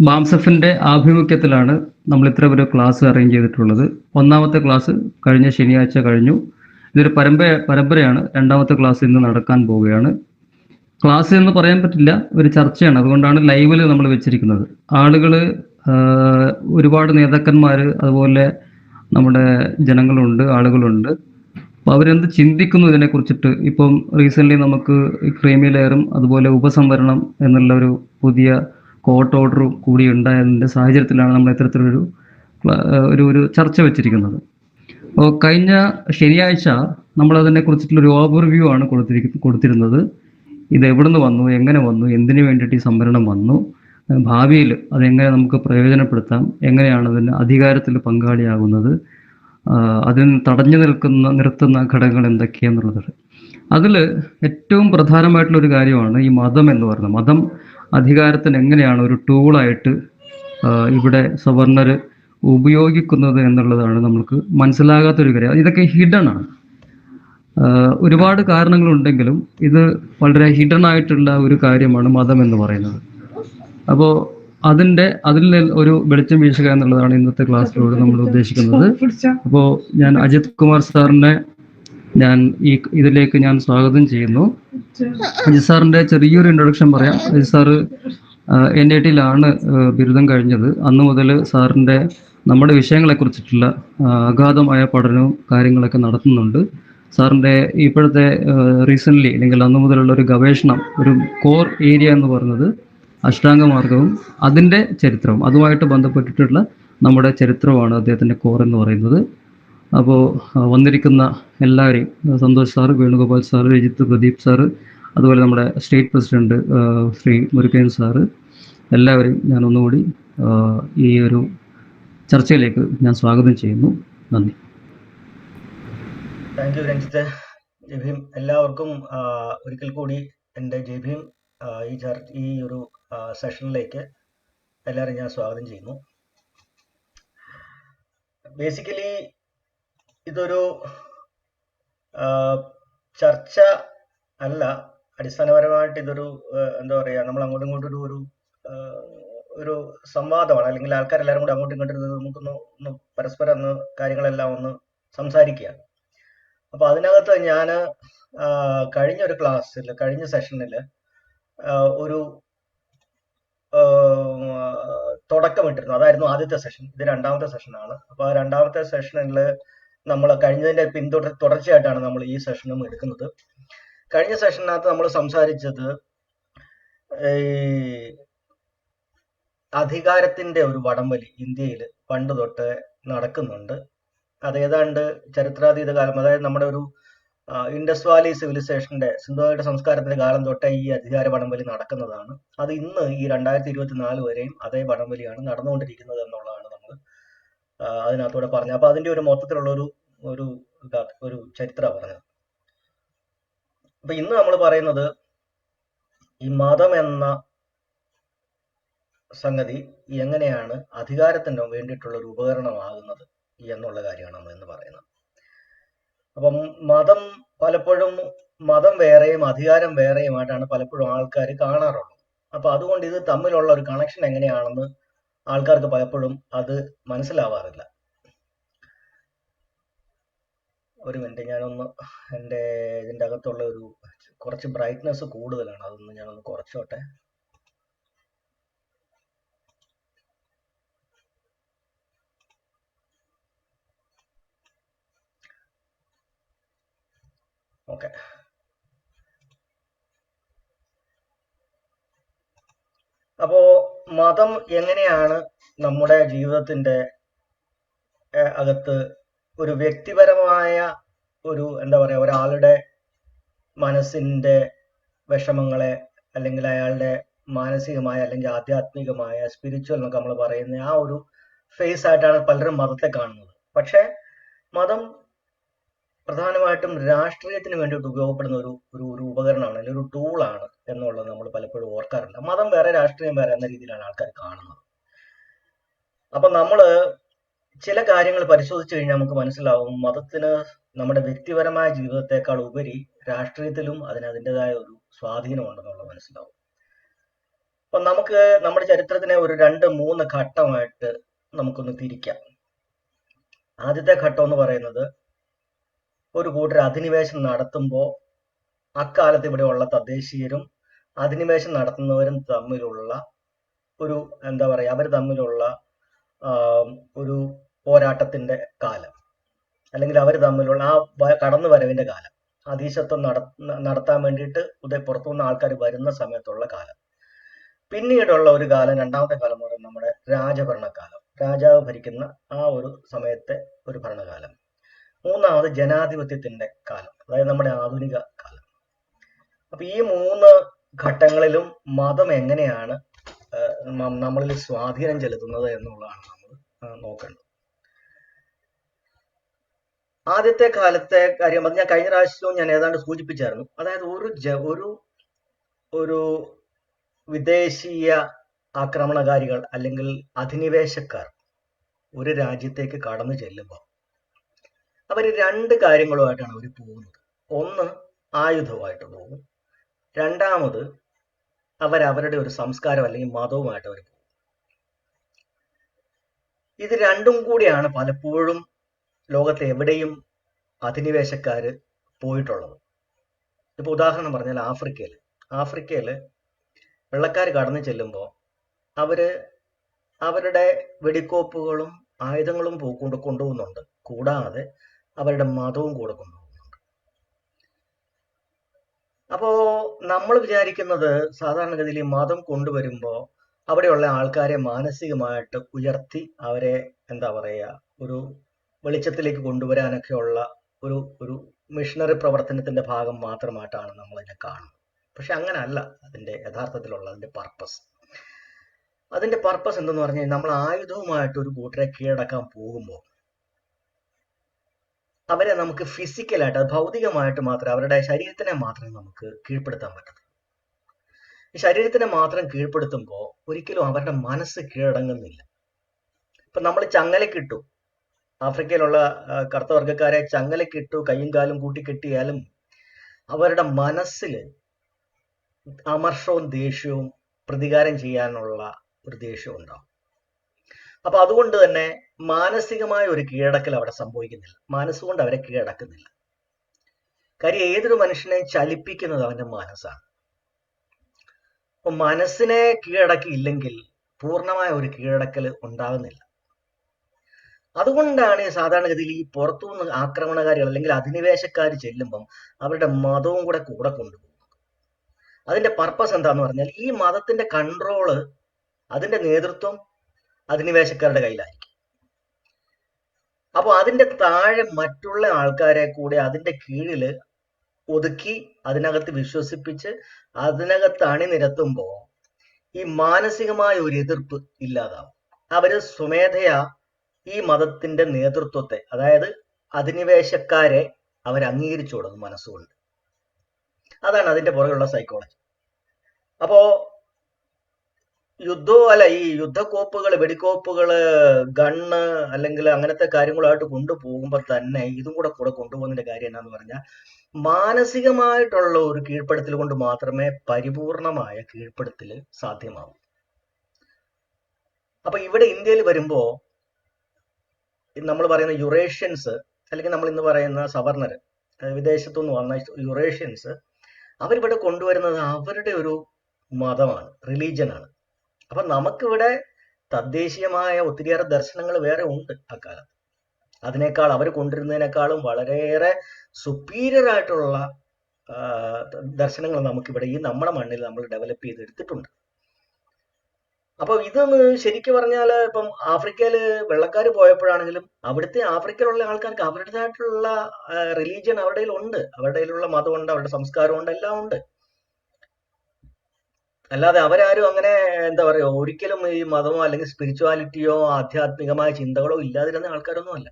മാംസഫിന്റെ ആഭിമുഖ്യത്തിലാണ് നമ്മൾ ഇത്ര ഒരു ക്ലാസ് അറേഞ്ച് ചെയ്തിട്ടുള്ളത്. ഒന്നാമത്തെ ക്ലാസ് കഴിഞ്ഞ ശനിയാഴ്ച കഴിഞ്ഞു. ഇതൊരു പരമ്പരയാണ്. രണ്ടാമത്തെ ക്ലാസ് ഇന്ന് നടക്കാൻ പോവുകയാണ്. ക്ലാസ് എന്ന് പറയാൻ പറ്റില്ല, ഒരു ചർച്ചയാണ്. അതുകൊണ്ടാണ് ലൈവിൽ നമ്മൾ വെച്ചിരിക്കുന്നത്. ആളുകൾ, ഒരുപാട് നേതാക്കന്മാർ, അതുപോലെ നമ്മുടെ ജനങ്ങളുണ്ട്, ആളുകളുണ്ട്. അപ്പോൾ അവരെന്ത് ചിന്തിക്കുന്നു ഇതിനെക്കുറിച്ചിട്ട്. ഇപ്പം റീസെൻ്റ്ലി നമുക്ക് ഈ ക്രീമി ലെയറും അതുപോലെ ഉപസംവരണം എന്നുള്ള ഒരു പുതിയ കോർട്ട് ഓർഡറും കൂടി ഉണ്ടായതിൻ്റെ സാഹചര്യത്തിലാണ് നമ്മൾ ഇത്തരത്തിലൊരു ഒരു ചർച്ച വെച്ചിരിക്കുന്നത്. അപ്പോൾ കഴിഞ്ഞ ശനിയാഴ്ച നമ്മൾ അതിനെക്കുറിച്ചിട്ടുള്ളൊരു ഓവർവ്യൂ ആണ് കൊടുത്തിരുന്നത്. ഇത് എവിടുന്ന് വന്നു, എങ്ങനെ വന്നു, എന്തിനു വേണ്ടിയിട്ട് ഈ സംവരണം വന്നു, ഭാവിയിൽ അതെങ്ങനെ നമുക്ക് പ്രയോജനപ്പെടുത്താം, എങ്ങനെയാണ് അതിന് അധികാരത്തിൽ പങ്കാളിയാകുന്നത്, അതിന് തടഞ്ഞു നിർത്തുന്ന ഘടകങ്ങൾ എന്തൊക്കെയാന്നുള്ളത്. അതിൽ ഏറ്റവും പ്രധാനമായിട്ടുള്ളൊരു കാര്യമാണ് ഈ മതം എന്ന് പറയുന്നത്. മതം അധികാരത്തിന് എങ്ങനെയാണ് ഒരു ടൂളായിട്ട് ഇവിടെ സവർണർ ഉപയോഗിക്കുന്നത് എന്നുള്ളതാണ് നമുക്ക് മനസ്സിലാകാത്തൊരു കാര്യം. ഇതൊക്കെ ഹിഡൻ ആണ്. ഒരുപാട് കാരണങ്ങളുണ്ടെങ്കിലും ഇത് വളരെ ഹിഡൻ ആയിട്ടുള്ള ഒരു കാര്യമാണ് മതം എന്ന് പറയുന്നത്. അപ്പോൾ അതിൽ ഒരു വെളിച്ചം വീശുക എന്നുള്ളതാണ് ഇന്നത്തെ ക്ലാസ്സിലൂടെ നമ്മൾ ഉദ്ദേശിക്കുന്നത്. അപ്പോൾ ഞാൻ അജിത് കുമാർ സാറിനെ ഇതിലേക്ക് ഞാൻ സ്വാഗതം ചെയ്യുന്നു. അജിത് സാറിന്റെ ചെറിയൊരു ഇൻട്രൊഡക്ഷൻ പറയാം. അജിത് സാറ് NIT-യിലാണ് ബിരുദം കഴിഞ്ഞത്. അന്ന് മുതൽ സാറിന്റെ നമ്മുടെ വിഷയങ്ങളെക്കുറിച്ചിട്ടുള്ള അഗാധമായ പഠനവും കാര്യങ്ങളൊക്കെ നടത്തുന്നുണ്ട്. സാറിന്റെ ഇപ്പോഴത്തെ റീസെൻ്റ്ലി അല്ലെങ്കിൽ അന്ന് മുതലുള്ള ഒരു ഗവേഷണം, ഒരു കോർ ഏരിയ എന്ന് പറയുന്നത് അഷ്ടാംഗമാർഗവും അതിൻ്റെ ചരിത്രവും, അതുമായിട്ട് ബന്ധപ്പെട്ടിട്ടുള്ള നമ്മുടെ ചരിത്രമാണ് അദ്ദേഹത്തിൻ്റെ കോർ എന്ന് പറയുന്നത്. അപ്പോൾ വന്നിരിക്കുന്ന എല്ലാവരെയും, Santosh sir, Venugopal sir, Rajith, Pradeep sir, അതുപോലെ നമ്മുടെ state president Shri Murugan sir, എല്ലാവരെയും ഞാൻ ഒന്നുകൂടി ഈ ഒരു ചർച്ചയിലേക്ക് ഞാൻ സ്വാഗതം ചെയ്യുന്നു. നന്ദി. Thank you Ranjith. ജയ്ഭീം. എല്ലാവർക്കും ഒരിക്കൽ കൂടി എൻ്റെ ജയ്ഭീം. ഈ ഒരു സെഷനിലേക്ക് എല്ലാവരും ഞാൻ സ്വാഗതം ചെയ്യുന്നു. ബേസിക്കലി ഇതൊരു ചർച്ച അല്ല. അടിസ്ഥാനപരമായിട്ട് ഇതൊരു എന്താ പറയുക, നമ്മൾ അങ്ങോട്ടും ഇങ്ങോട്ടും ഒരു സംവാദമാണ്. അല്ലെങ്കിൽ ആൾക്കാരെല്ലാവരും കൂടെ അങ്ങോട്ടും ഇങ്ങോട്ടും നമുക്കൊന്ന് പരസ്പരം ഒന്ന് കാര്യങ്ങളെല്ലാം ഒന്ന് സംസാരിക്കുകയാണ്. അപ്പൊ അതിനകത്ത് ഞാൻ കഴിഞ്ഞ സെഷനിൽ ഒരു തുടക്കമിട്ടിരുന്നു. അതായിരുന്നു ആദ്യത്തെ സെഷൻ. ഇത് രണ്ടാമത്തെ സെഷനാണ്. അപ്പൊ ആ രണ്ടാമത്തെ സെഷനിൽ നമ്മൾ കഴിഞ്ഞതിന്റെ തുടർച്ചയായിട്ടാണ് നമ്മൾ ഈ സെഷനും എടുക്കുന്നത്. കഴിഞ്ഞ സെഷനകത്ത് നമ്മൾ സംസാരിച്ചത് ഈ അധികാരത്തിന്റെ ഒരു വടംവലി ഇന്ത്യയിൽ പണ്ട് തൊട്ട് നടക്കുന്നുണ്ട്. അത് ഏതാണ്ട് ചരിത്രാതീത കാലം, അതായത് നമ്മുടെ ഒരു ഇൻഡസ് വാലി സിവിലൈസേഷന്റെ, സിന്ധുവായുടെ സംസ്കാരത്തിന്റെ കാലം തൊട്ടേ ഈ അധികാര വടംവലി നടക്കുന്നതാണ്. അത് ഇന്ന് ഈ 2024 വരെയും അതേ വടംവലിയാണ് നടന്നുകൊണ്ടിരിക്കുന്നത് എന്നുള്ളതാണ് നമ്മൾ അതിനകത്തൂടെ പറഞ്ഞത്. അപ്പൊ അതിന്റെ ഒരു മൊത്തത്തിലുള്ള ഒരു ചരിത്രമാണ് പറഞ്ഞത്. അപ്പൊ ഇന്ന് നമ്മൾ പറയുന്നത് ഈ മതം എന്ന സംഗതി എങ്ങനെയാണ് അധികാരത്തിന് വേണ്ടിയിട്ടുള്ള ഒരു ഉപകരണമാകുന്നത് എന്നുള്ള കാര്യമാണ് നമ്മൾ ഇന്ന് പറയുന്നത്. അപ്പം പലപ്പോഴും മതം വേറെയും അധികാരം വേറെയുമായിട്ടാണ് പലപ്പോഴും ആൾക്കാർ കാണാറുള്ളത്. അപ്പൊ അതുകൊണ്ട് ഇത് തമ്മിലുള്ള ഒരു കണക്ഷൻ എങ്ങനെയാണെന്ന് ആൾക്കാർക്ക് പലപ്പോഴും അത് മനസ്സിലാവാറില്ല. ഒരു മിനിറ്റ്, ഞാനൊന്ന് എൻ്റെ ഇതിൻ്റെ അകത്തുള്ള കുറച്ച് ബ്രൈറ്റ്നെസ് കൂടുതലാണ്, അതൊന്ന് ഞാനൊന്ന് കുറച്ചോട്ടെ. ഓക്കെ. അപ്പോ മതം എങ്ങനെയാണ് നമ്മുടെ ജീവിതത്തിന്റെ അകത്ത് ഒരു വ്യക്തിപരമായ എന്താ പറയാ, ഒരാളുടെ മനസ്സിന്റെ വിഷമങ്ങളെ, അല്ലെങ്കിൽ അയാളുടെ മാനസികമായ അല്ലെങ്കിൽ ആധ്യാത്മികമായ സ്പിരിച്വൽ എന്നൊക്കെ നമ്മൾ പറയുന്ന ആ ഒരു ഫേസ് ആയിട്ടാണ് പലരും മതത്തെ കാണുന്നത്. പക്ഷെ മതം പ്രധാനമായിട്ടും രാഷ്ട്രീയത്തിന് വേണ്ടിയിട്ട് ഉപയോഗപ്പെടുന്ന ഒരു ഉപകരണമാണ്, അല്ലെങ്കിൽ ഒരു ടൂളാണ് എന്നുള്ളത് നമ്മൾ പലപ്പോഴും ഓർക്കാറില്ല. മതം വേറെ, രാഷ്ട്രീയം വേറെ എന്ന രീതിയിലാണ് ആൾക്കാർ കാണുന്നത്. അപ്പൊ നമ്മള് ചില കാര്യങ്ങൾ പരിശോധിച്ചു കഴിഞ്ഞാൽ നമുക്ക് മനസ്സിലാവും, മതത്തിന് നമ്മുടെ വ്യക്തിപരമായ ജീവിതത്തെക്കാൾ ഉപരി രാഷ്ട്രീയത്തിലും അതിൻ്റെതായ ഒരു സ്വാധീനം ഉണ്ടെന്നുള്ളത് മനസ്സിലാവും. അപ്പൊ നമുക്ക് നമ്മുടെ ചരിത്രത്തിനെ ഒരു 2-3 ഘട്ടമായിട്ട് നമുക്കൊന്ന് തിരിക്കാം. ആദ്യത്തെ ഘട്ടം എന്ന് പറയുന്നത് ഒരു കൂട്ടർ അധിനിവേശം നടത്തുമ്പോൾ അക്കാലത്ത് ഇവിടെയുള്ള തദ്ദേശീയരും അധിനിവേശം നടത്തുന്നവരും തമ്മിലുള്ള ഒരു എന്താ പറയുക, അവർ തമ്മിലുള്ള ഒരു പോരാട്ടത്തിന്റെ കാലം, അല്ലെങ്കിൽ അവർ തമ്മിലുള്ള ആ കടന്നുവരവിന്റെ കാലം, അധീശത്വം നടത്താൻ വേണ്ടിയിട്ട് പുറത്തുനിന്ന് ആൾക്കാർ വരുന്ന സമയത്തുള്ള കാലം. പിന്നീടുള്ള ഒരു കാലം, രണ്ടാമത്തെ കാലം എന്ന് പറയുന്നത് നമ്മുടെ രാജഭരണകാലം, രാജാവ് ഭരിക്കുന്ന ആ ഒരു സമയത്തെ ഒരു ഭരണകാലം. മൂന്നാമത് ജനാധിപത്യത്തിന്റെ കാലം, അതായത് നമ്മുടെ ആധുനിക കാലം. അപ്പൊ ഈ 3 ഘട്ടങ്ങളിലും മതം എങ്ങനെയാണ് നമ്മളിൽ സ്വാധീനം ചെലുത്തുന്നത് എന്നുള്ളതാണ് നമ്മൾ നോക്കേണ്ടത്. ആദ്യത്തെ കാലത്തെ കാര്യം അത് ഞാൻ കഴിഞ്ഞ പ്രാവശ്യവും ഞാൻ ഏതാണ്ട് സൂചിപ്പിച്ചായിരുന്നു. അതായത് ഒരു വിദേശീയ ആക്രമണകാരികൾ അല്ലെങ്കിൽ അധിനിവേശക്കാർ ഒരു രാജ്യത്തേക്ക് കടന്നു ചെല്ലുമ്പോൾ അവർ 2 കാര്യങ്ങളുമായിട്ടാണ് അവർ പോകുന്നത്. ഒന്ന്, ആയുധമായിട്ട് പോകും. രണ്ടാമത്, അവരവരുടെ ഒരു സംസ്കാരം അല്ലെങ്കിൽ മതവുമായിട്ട് അവർ പോകും. ഇത് രണ്ടും കൂടിയാണ് പലപ്പോഴും ലോകത്തെ എവിടെയും അധിനിവേശക്കാര് പോയിട്ടുള്ളത്. ഇപ്പൊ ഉദാഹരണം പറഞ്ഞാൽ ആഫ്രിക്കയില് വെള്ളക്കാർ കടന്നു ചെല്ലുമ്പോൾ അവരുടെ വെടിക്കോപ്പുകളും ആയുധങ്ങളും കൊണ്ടുപോകുന്നുണ്ട്, കൂടാതെ അവരുടെ മതവും കൂടെ കൊണ്ടുപോകുന്നുണ്ട്. അപ്പോ നമ്മൾ വിചാരിക്കുന്നത് സാധാരണഗതിയിൽ ഈ മതം കൊണ്ടുവരുമ്പോൾ അവിടെയുള്ള ആൾക്കാരെ മാനസികമായിട്ട് ഉയർത്തി അവരെ എന്താ പറയുക, ഒരു വെളിച്ചത്തിലേക്ക് കൊണ്ടുവരാനൊക്കെയുള്ള ഒരു മിഷണറി പ്രവർത്തനത്തിന്റെ ഭാഗം മാത്രമായിട്ടാണ് നമ്മൾ ഇതിനെ കാണുന്നത്. പക്ഷെ അങ്ങനല്ല അതിന്റെ പർപ്പസ്. അതിന്റെ പർപ്പസ് എന്തെന്ന് പറഞ്ഞാൽ, നമ്മൾ ആയുധവുമായിട്ട് ഒരു കൂട്ടരെ കീഴടക്കാൻ പോകുമ്പോൾ അവരെ നമുക്ക് ഫിസിക്കലായിട്ട്, ഭൗതികമായിട്ട് മാത്രം, അവരുടെ ശരീരത്തിനെ മാത്രമേ നമുക്ക് കീഴ്പ്പെടുത്താൻ പറ്റത്തുള്ളൂ. ഈ ശരീരത്തിനെ മാത്രം കീഴ്പ്പെടുത്തുമ്പോൾ ഒരിക്കലും അവരുടെ മനസ്സ് കീഴടങ്ങുന്നില്ല. ഇപ്പൊ നമ്മൾ ചങ്ങലക്കിട്ടു, ആഫ്രിക്കയിലുള്ള കറുത്തവർഗക്കാരെ ചങ്ങലക്കിട്ടു, കൈയും കാലും കൂട്ടിക്കെട്ടിയാലും അവരുടെ മനസ്സിൽ അമർഷവും ദേഷ്യവും പ്രതികാരം ചെയ്യാനുള്ള ഒരു ദേഷ്യവും ഉണ്ടാവും. അപ്പൊ അതുകൊണ്ട് തന്നെ മാനസികമായ ഒരു കീഴടക്കൽ അവിടെ സംഭവിക്കുന്നില്ല, മനസ്സുകൊണ്ട് അവരെ കീഴടക്കുന്നില്ല. കാര്യം ഏതൊരു മനുഷ്യനെ ചലിപ്പിക്കുന്നത് അവന്റെ മനസ്സാണ്. അപ്പൊ മനസ്സിനെ കീഴടക്കിയില്ലെങ്കിൽ പൂർണ്ണമായ ഒരു കീഴടക്കൽ ഉണ്ടാകുന്നില്ല. അതുകൊണ്ടാണ് സാധാരണഗതിയിൽ ഈ പുറത്തുനിന്ന് ആക്രമണകാരികൾ അല്ലെങ്കിൽ അധിനിവേശക്കാർ ചെല്ലുമ്പം അവരുടെ മതവും കൂടെ കൊണ്ടുപോകും. അതിന്റെ പർപ്പസ് എന്താന്ന് പറഞ്ഞാൽ, ഈ മതത്തിന്റെ കൺട്രോള്, അതിന്റെ നേതൃത്വം അധിനിവേശക്കാരുടെ കയ്യിലായിരിക്കും. അപ്പോൾ അതിന്റെ താഴെ മറ്റുള്ള ആൾക്കാരെ കൂടെ അതിന്റെ കീഴിൽ ഒതുക്കി അതിനകത്ത് വിശ്വസിപ്പിച്ച് അതിനകത്ത് അണിനിരത്തുമ്പോൾ ഈ മാനസികമായ ഒരു എതിർപ്പ് ഇല്ലാതാവും. അവര് സ്വമേധയാ ഈ മതത്തിന്റെ നേതൃത്വത്തെ, അതായത് അധിനിവേശക്കാരെ അവർ അംഗീകരിച്ചു കൊടുക്കും മനസ്സുകൊണ്ട്. അതാണ് അതിന്റെ പുറകെയുള്ള സൈക്കോളജി. അപ്പോ ഈ യുദ്ധക്കോപ്പുകൾ, വെടിക്കോപ്പുകള്, ഗണ്ണ് അല്ലെങ്കിൽ അങ്ങനത്തെ കാര്യങ്ങളായിട്ട് കൊണ്ടുപോകുമ്പോൾ തന്നെ ഇതും കൂടെ കൊണ്ടുപോകുന്നതിന്റെ കാര്യം എന്നാന്ന് പറഞ്ഞാൽ, മാനസികമായിട്ടുള്ള ഒരു കീഴ്പ്പെടുത്തൽ കൊണ്ട് മാത്രമേ പരിപൂർണമായ കീഴ്പ്പെടുത്തൽ സാധ്യമാവൂ. അപ്പൊ ഇവിടെ ഇന്ത്യയിൽ വരുമ്പോ നമ്മൾ പറയുന്ന യുറേഷ്യൻസ്, അല്ലെങ്കിൽ നമ്മൾ ഇന്ന് പറയുന്ന സവർണര്, വിദേശത്തുനിന്ന് വന്ന യുറേഷ്യൻസ്, അവരിവിടെ കൊണ്ടുവരുന്നത് അവരുടെ ഒരു മതമാണ്, റിലീജിയനാണ്. അപ്പൊ നമുക്കിവിടെ തദ്ദേശീയമായ ഒത്തിരിയേറെ ദർശനങ്ങൾ വേറെ ഉണ്ട് അക്കാലത്ത്. അതിനേക്കാൾ അവർ കൊണ്ടുവരുന്നതിനേക്കാളും വളരെയേറെ സുപ്പീരിയർ ആയിട്ടുള്ള ദർശനങ്ങൾ നമുക്കിവിടെ ഈ നമ്മുടെ മണ്ണിൽ നമ്മൾ ഡെവലപ്പ് ചെയ്തെടുത്തിട്ടുണ്ട്. അപ്പൊ ഇതൊന്ന് ശരിക്കും പറഞ്ഞാൽ, ഇപ്പം ആഫ്രിക്കയില് വെള്ളക്കാർ പോയപ്പോഴാണെങ്കിലും അവിടുത്തെ ആഫ്രിക്കയിലുള്ള ആൾക്കാർക്ക് അവരുടേതായിട്ടുള്ള റിലീജിയൻ അവരുടെ ഉണ്ട്, അവരുടെ മതമുണ്ട്, അവരുടെ സംസ്കാരമുണ്ട്, എല്ലാം ഉണ്ട്. അല്ലാതെ അവരാരും അങ്ങനെ എന്താ പറയുക, ഒരിക്കലും ഈ മതമോ അല്ലെങ്കിൽ സ്പിരിച്വാലിറ്റിയോ ആധ്യാത്മികമായ ചിന്തകളോ ഇല്ലാതിരുന്ന ആൾക്കാരൊന്നും അല്ല.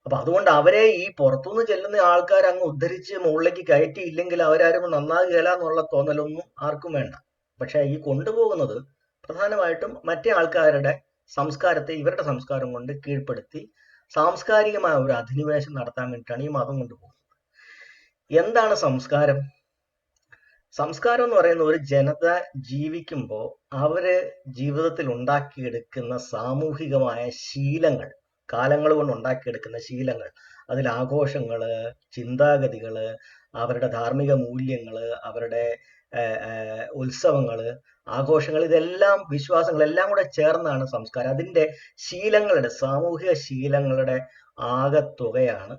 അപ്പൊ അതുകൊണ്ട് അവരെ ഈ പുറത്തുനിന്ന് ചെല്ലുന്ന ആൾക്കാർ അങ്ങ് ഉദ്ധരിച്ച് മുകളിലേക്ക് കയറ്റിയില്ലെങ്കിൽ അവരാരും നന്നാകുകയില്ല എന്നുള്ള തോന്നലൊന്നും ആർക്കും വേണ്ട. പക്ഷെ ഈ കൊണ്ടുപോകുന്നത് പ്രധാനമായിട്ടും മറ്റേ ആൾക്കാരുടെ സംസ്കാരത്തെ ഇവരുടെ സംസ്കാരം കൊണ്ട് കീഴ്പ്പെടുത്തി സാംസ്കാരികമായ ഒരു അധിനിവേശം നടത്താൻ വേണ്ടിയിട്ടാണ് ഈ മതം കൊണ്ടുപോകുന്നത്. എന്താണ് സംസ്കാരം? സംസ്കാരം എന്ന് പറയുന്ന ഒരു ജനത ജീവിക്കുമ്പോൾ അവര് ജീവിതത്തിൽ ഉണ്ടാക്കിയെടുക്കുന്ന സാമൂഹികമായ ശീലങ്ങൾ, കാലങ്ങൾ കൊണ്ട് ഉണ്ടാക്കിയെടുക്കുന്ന ശീലങ്ങൾ, അതിൽ ആഘോഷങ്ങള്, ചിന്താഗതികള്, അവരുടെ ധാർമ്മിക മൂല്യങ്ങള്, അവരുടെ ഉത്സവങ്ങള്, ആഘോഷങ്ങൾ, ഇതെല്ലാം വിശ്വാസങ്ങൾ എല്ലാം കൂടെ ചേർന്നാണ് സംസ്കാരം. അതിന്റെ ശീലങ്ങളുടെ, സാമൂഹിക ശീലങ്ങളുടെ ആകത്തുകയാണ്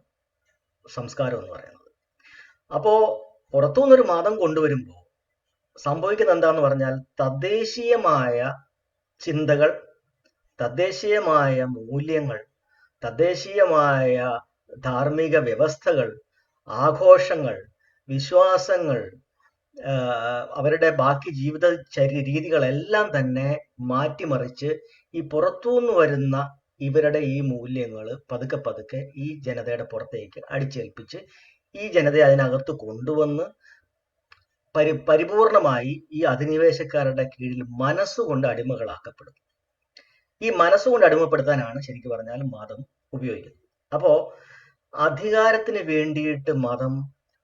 സംസ്കാരം എന്ന് പറയുന്നത്. അപ്പോ പുറത്തുനിന്നൊരു മതം കൊണ്ടുവരുമ്പോൾ സംഭവിക്കുന്നത് എന്താന്ന് പറഞ്ഞാൽ തദ്ദേശീയമായ ചിന്തകൾ, തദ്ദേശീയമായ മൂല്യങ്ങൾ, തദ്ദേശീയമായ ധാർമ്മിക വ്യവസ്ഥകൾ, ആഘോഷങ്ങൾ, വിശ്വാസങ്ങൾ, അവരുടെ ബാക്കി ജീവിത രീതികളെല്ലാം തന്നെ മാറ്റിമറിച്ച് ഈ പുറത്തുനിന്ന് വരുന്ന ഇവരുടെ ഈ മൂല്യങ്ങൾ പതുക്കെ പതുക്കെ ഈ ജനതയുടെ പുറത്തേക്ക് അടിച്ചേൽപ്പിച്ച് ഈ ജനതയെ അതിനകത്ത് കൊണ്ടുവന്ന് പരിപൂർണമായി ഈ അധിനിവേശക്കാരുടെ കീഴിൽ മനസ്സുകൊണ്ട് അടിമകളാക്കപ്പെടും. ഈ മനസ്സുകൊണ്ട് അടിമപ്പെടുത്താനാണ് ശരിക്കും പറഞ്ഞാൽ മതം ഉപയോഗിക്കുന്നത്. അപ്പോ അധികാരത്തിന് വേണ്ടിയിട്ട് മതം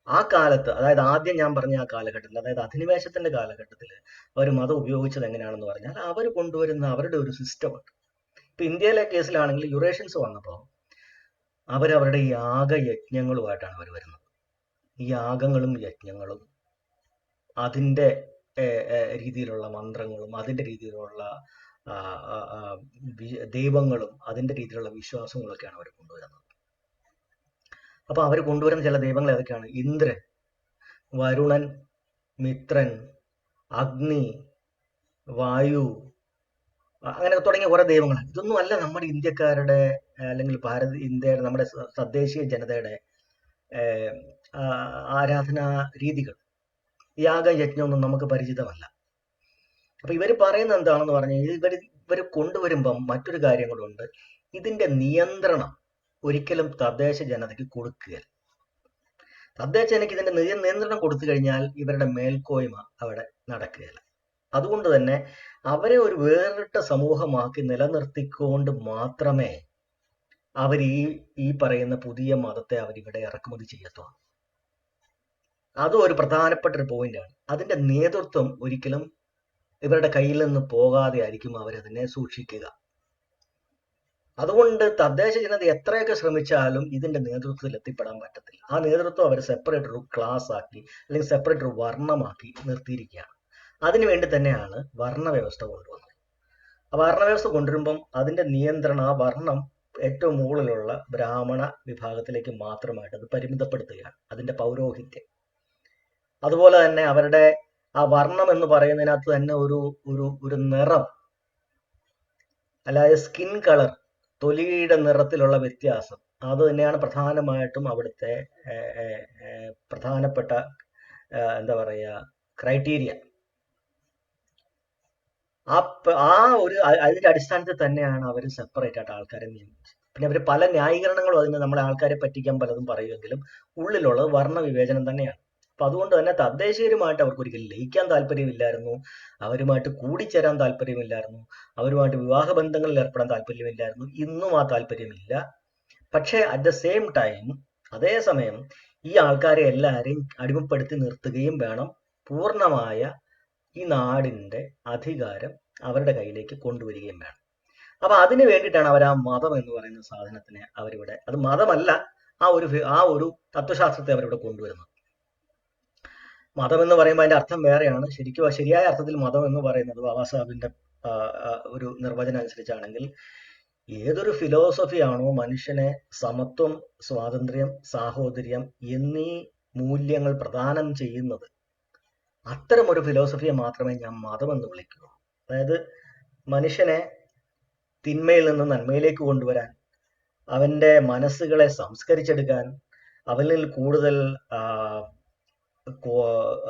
ആ കാലത്ത്, അതായത് ആദ്യം ഞാൻ പറഞ്ഞ ആ കാലഘട്ടത്തിൽ, അതായത് അധിനിവേശത്തിന്റെ കാലഘട്ടത്തിൽ അവർ മതം ഉപയോഗിച്ചത് എങ്ങനെയാണെന്ന് പറഞ്ഞാൽ അവർ കൊണ്ടുവരുന്ന അവരുടെ ഒരു സിസ്റ്റം ഉണ്ട്. ഇപ്പൊ ഇന്ത്യയിലെ കേസിലാണെങ്കിൽ യുറേഷ്യൻസ് വന്നപ്പോൾ അവരവരുടെ യാഗയജ്ഞങ്ങളുമായിട്ടാണ് അവർ വരുന്നത്. ഈ യാഗങ്ങളും യജ്ഞങ്ങളും അതിൻ്റെ രീതിയിലുള്ള മന്ത്രങ്ങളും അതിൻ്റെ രീതിയിലുള്ള ദൈവങ്ങളും അതിൻ്റെ രീതിയിലുള്ള വിശ്വാസങ്ങളൊക്കെയാണ് അവർ കൊണ്ടുവരുന്നത്. അപ്പൊ അവർ കൊണ്ടുവരുന്ന ചില ദൈവങ്ങൾ ഏതൊക്കെയാണ്? ഇന്ദ്രൻ, വരുണൻ, മിത്രൻ, അഗ്നി, വായു, അങ്ങനെ തുടങ്ങിയ കുറെ ദൈവങ്ങൾ. ഇതൊന്നും അല്ല നമ്മുടെ ഇന്ത്യക്കാരുടെ അല്ലെങ്കിൽ ഇന്ത്യയുടെ നമ്മുടെ തദ്ദേശീയ ജനതയുടെ ആരാധനാ രീതികൾ. യാഗയജ്ഞമൊന്നും നമുക്ക് പരിചിതമല്ല. അപ്പൊ ഇവർ പറയുന്നത് എന്താണെന്ന് പറഞ്ഞാൽ ഇവർ കൊണ്ടുവരുമ്പം മറ്റൊരു കാര്യം കൂടെ, ഇതിന്റെ നിയന്ത്രണം ഒരിക്കലും തദ്ദേശ ജനതയ്ക്ക് കൊടുക്കുകയില്ല. തദ്ദേശ ജനതയ്ക്ക് ഇതിന്റെ നിയന്ത്രണം കൊടുത്തു കഴിഞ്ഞാൽ ഇവരുടെ മേൽക്കോയ്മ അവിടെ നടക്കുകയില്ല. അതുകൊണ്ട് തന്നെ അവരെ ഒരു വേറിട്ട സമൂഹമാക്കി നിലനിർത്തിക്കൊണ്ട് മാത്രമേ അവർ ഈ പറയുന്ന പുതിയ മതത്തെ അവരിവിടെ ഇറക്കുമതി ചെയ്യത്തുള്ളൂ. അതും ഒരു പ്രധാനപ്പെട്ട ഒരു പോയിന്റാണ്. അതിന്റെ നേതൃത്വം ഒരിക്കലും ഇവരുടെ കയ്യിൽ നിന്ന് പോകാതെ ആയിരിക്കും അവരതിനെ സൂക്ഷിക്കുക. അതുകൊണ്ട് തദ്ദേശ ജനത എത്രയൊക്കെ ശ്രമിച്ചാലും ഇതിന്റെ നേതൃത്വത്തിൽ എത്തിപ്പെടാൻ പറ്റത്തില്ല. ആ നേതൃത്വം അവർ സെപ്പറേറ്റ് ഒരു ക്ലാസ് ആക്കി അല്ലെങ്കിൽ സെപ്പറേറ്റ് ഒരു വർണ്ണമാക്കി നിർത്തിയിരിക്കുകയാണ്. അതിനുവേണ്ടി തന്നെയാണ് വർണ്ണവ്യവസ്ഥ കൊണ്ടുവന്നത്. ആ വർണ്ണവ്യവസ്ഥ കൊണ്ടുവരുമ്പം അതിന്റെ നിയന്ത്രണം ആ വർണ്ണം ഏറ്റവും മുകളിലുള്ള ബ്രാഹ്മണ വിഭാഗത്തിലേക്ക് മാത്രമായിട്ട് അത് പരിമിതപ്പെടുത്തുകയാണ്, അതിന്റെ പൗരോഹിത്യം. അതുപോലെ തന്നെ അവരുടെ ആ വർണ്ണം എന്ന് പറയുന്നതിനകത്ത് തന്നെ ഒരു നിറം, അല്ലാതെ സ്കിൻ കളർ, തൊലിയുടെ നിറത്തിലുള്ള വ്യത്യാസം, അത് തന്നെയാണ് പ്രധാനമായിട്ടും അവിടുത്തെ പ്രധാനപ്പെട്ട എന്താ പറയുക ക്രൈറ്റീരിയ. അതിന്റെ അടിസ്ഥാനത്തിൽ തന്നെയാണ് അവർ സെപ്പറേറ്റ് ആയിട്ട് ആൾക്കാരെ നിയമിച്ചത്. പിന്നെ അവർ പല ന്യായീകരണങ്ങളും അതിന് നമ്മളെ ആൾക്കാരെ പറ്റിക്കാൻ പലതും പറയുമെങ്കിലും ഉള്ളിലുള്ളത് വർണ്ണ വിവേചനം തന്നെയാണ്. അപ്പൊ അതുകൊണ്ട് തന്നെ തദ്ദേശീയരുമായിട്ട് അവർക്ക് ഒരിക്കലും ലയിക്കാൻ താല്പര്യമില്ലായിരുന്നു, അവരുമായിട്ട് കൂടിച്ചേരാൻ താല്പര്യമില്ലായിരുന്നു, അവരുമായിട്ട് വിവാഹ ബന്ധങ്ങളിൽ ഏർപ്പെടാൻ താല്പര്യമില്ലായിരുന്നു. ഇന്നും ആ താല്പര്യമില്ല. പക്ഷേ അറ്റ് ദ സെയിം ടൈം, അതേസമയം ഈ ആൾക്കാരെ എല്ലാവരെയും അടിമപ്പെടുത്തി നിർത്തുകയും വേണം. പൂർണ്ണമായ ഈ നാടിന്റെ അധികാരം അവരുടെ കയ്യിലേക്ക് കൊണ്ടുവരികയും വേണം. അപ്പൊ അതിനു വേണ്ടിയിട്ടാണ് അവർ ആ മതം എന്ന് പറയുന്ന സാധനത്തിനെ അവരിവിടെ, അത് മതമല്ല, ആ ഒരു തത്വശാസ്ത്രത്തെ അവരിവിടെ കൊണ്ടുവരുന്നത്. മതം എന്ന് പറയുമ്പോൾ അതിന്റെ അർത്ഥം വേറെയാണ്. ശരിയായ അർത്ഥത്തിൽ മതം എന്ന് പറയുന്നത് ബാബാ സാഹിബിന്റെ ഒരു നിർവചനം അനുസരിച്ചാണെങ്കിൽ ഏതൊരു ഫിലോസഫിയാണോ മനുഷ്യനെ സമത്വം, സ്വാതന്ത്ര്യം, സാഹോദര്യം എന്നീ മൂല്യങ്ങൾ പ്രദാനം ചെയ്യുന്നത്, അത്തരം ഒരു ഫിലോസഫിയെ മാത്രമേ ഞാൻ മതം എന്ന് വിളിക്കുകയുള്ളൂ. അതായത് മനുഷ്യനെ തിന്മയിൽ നിന്ന് നന്മയിലേക്ക് കൊണ്ടുവരാൻ, അവന്റെ മനസ്സുകളെ സംസ്കരിച്ചെടുക്കാൻ, അവനിൽ കൂടുതൽ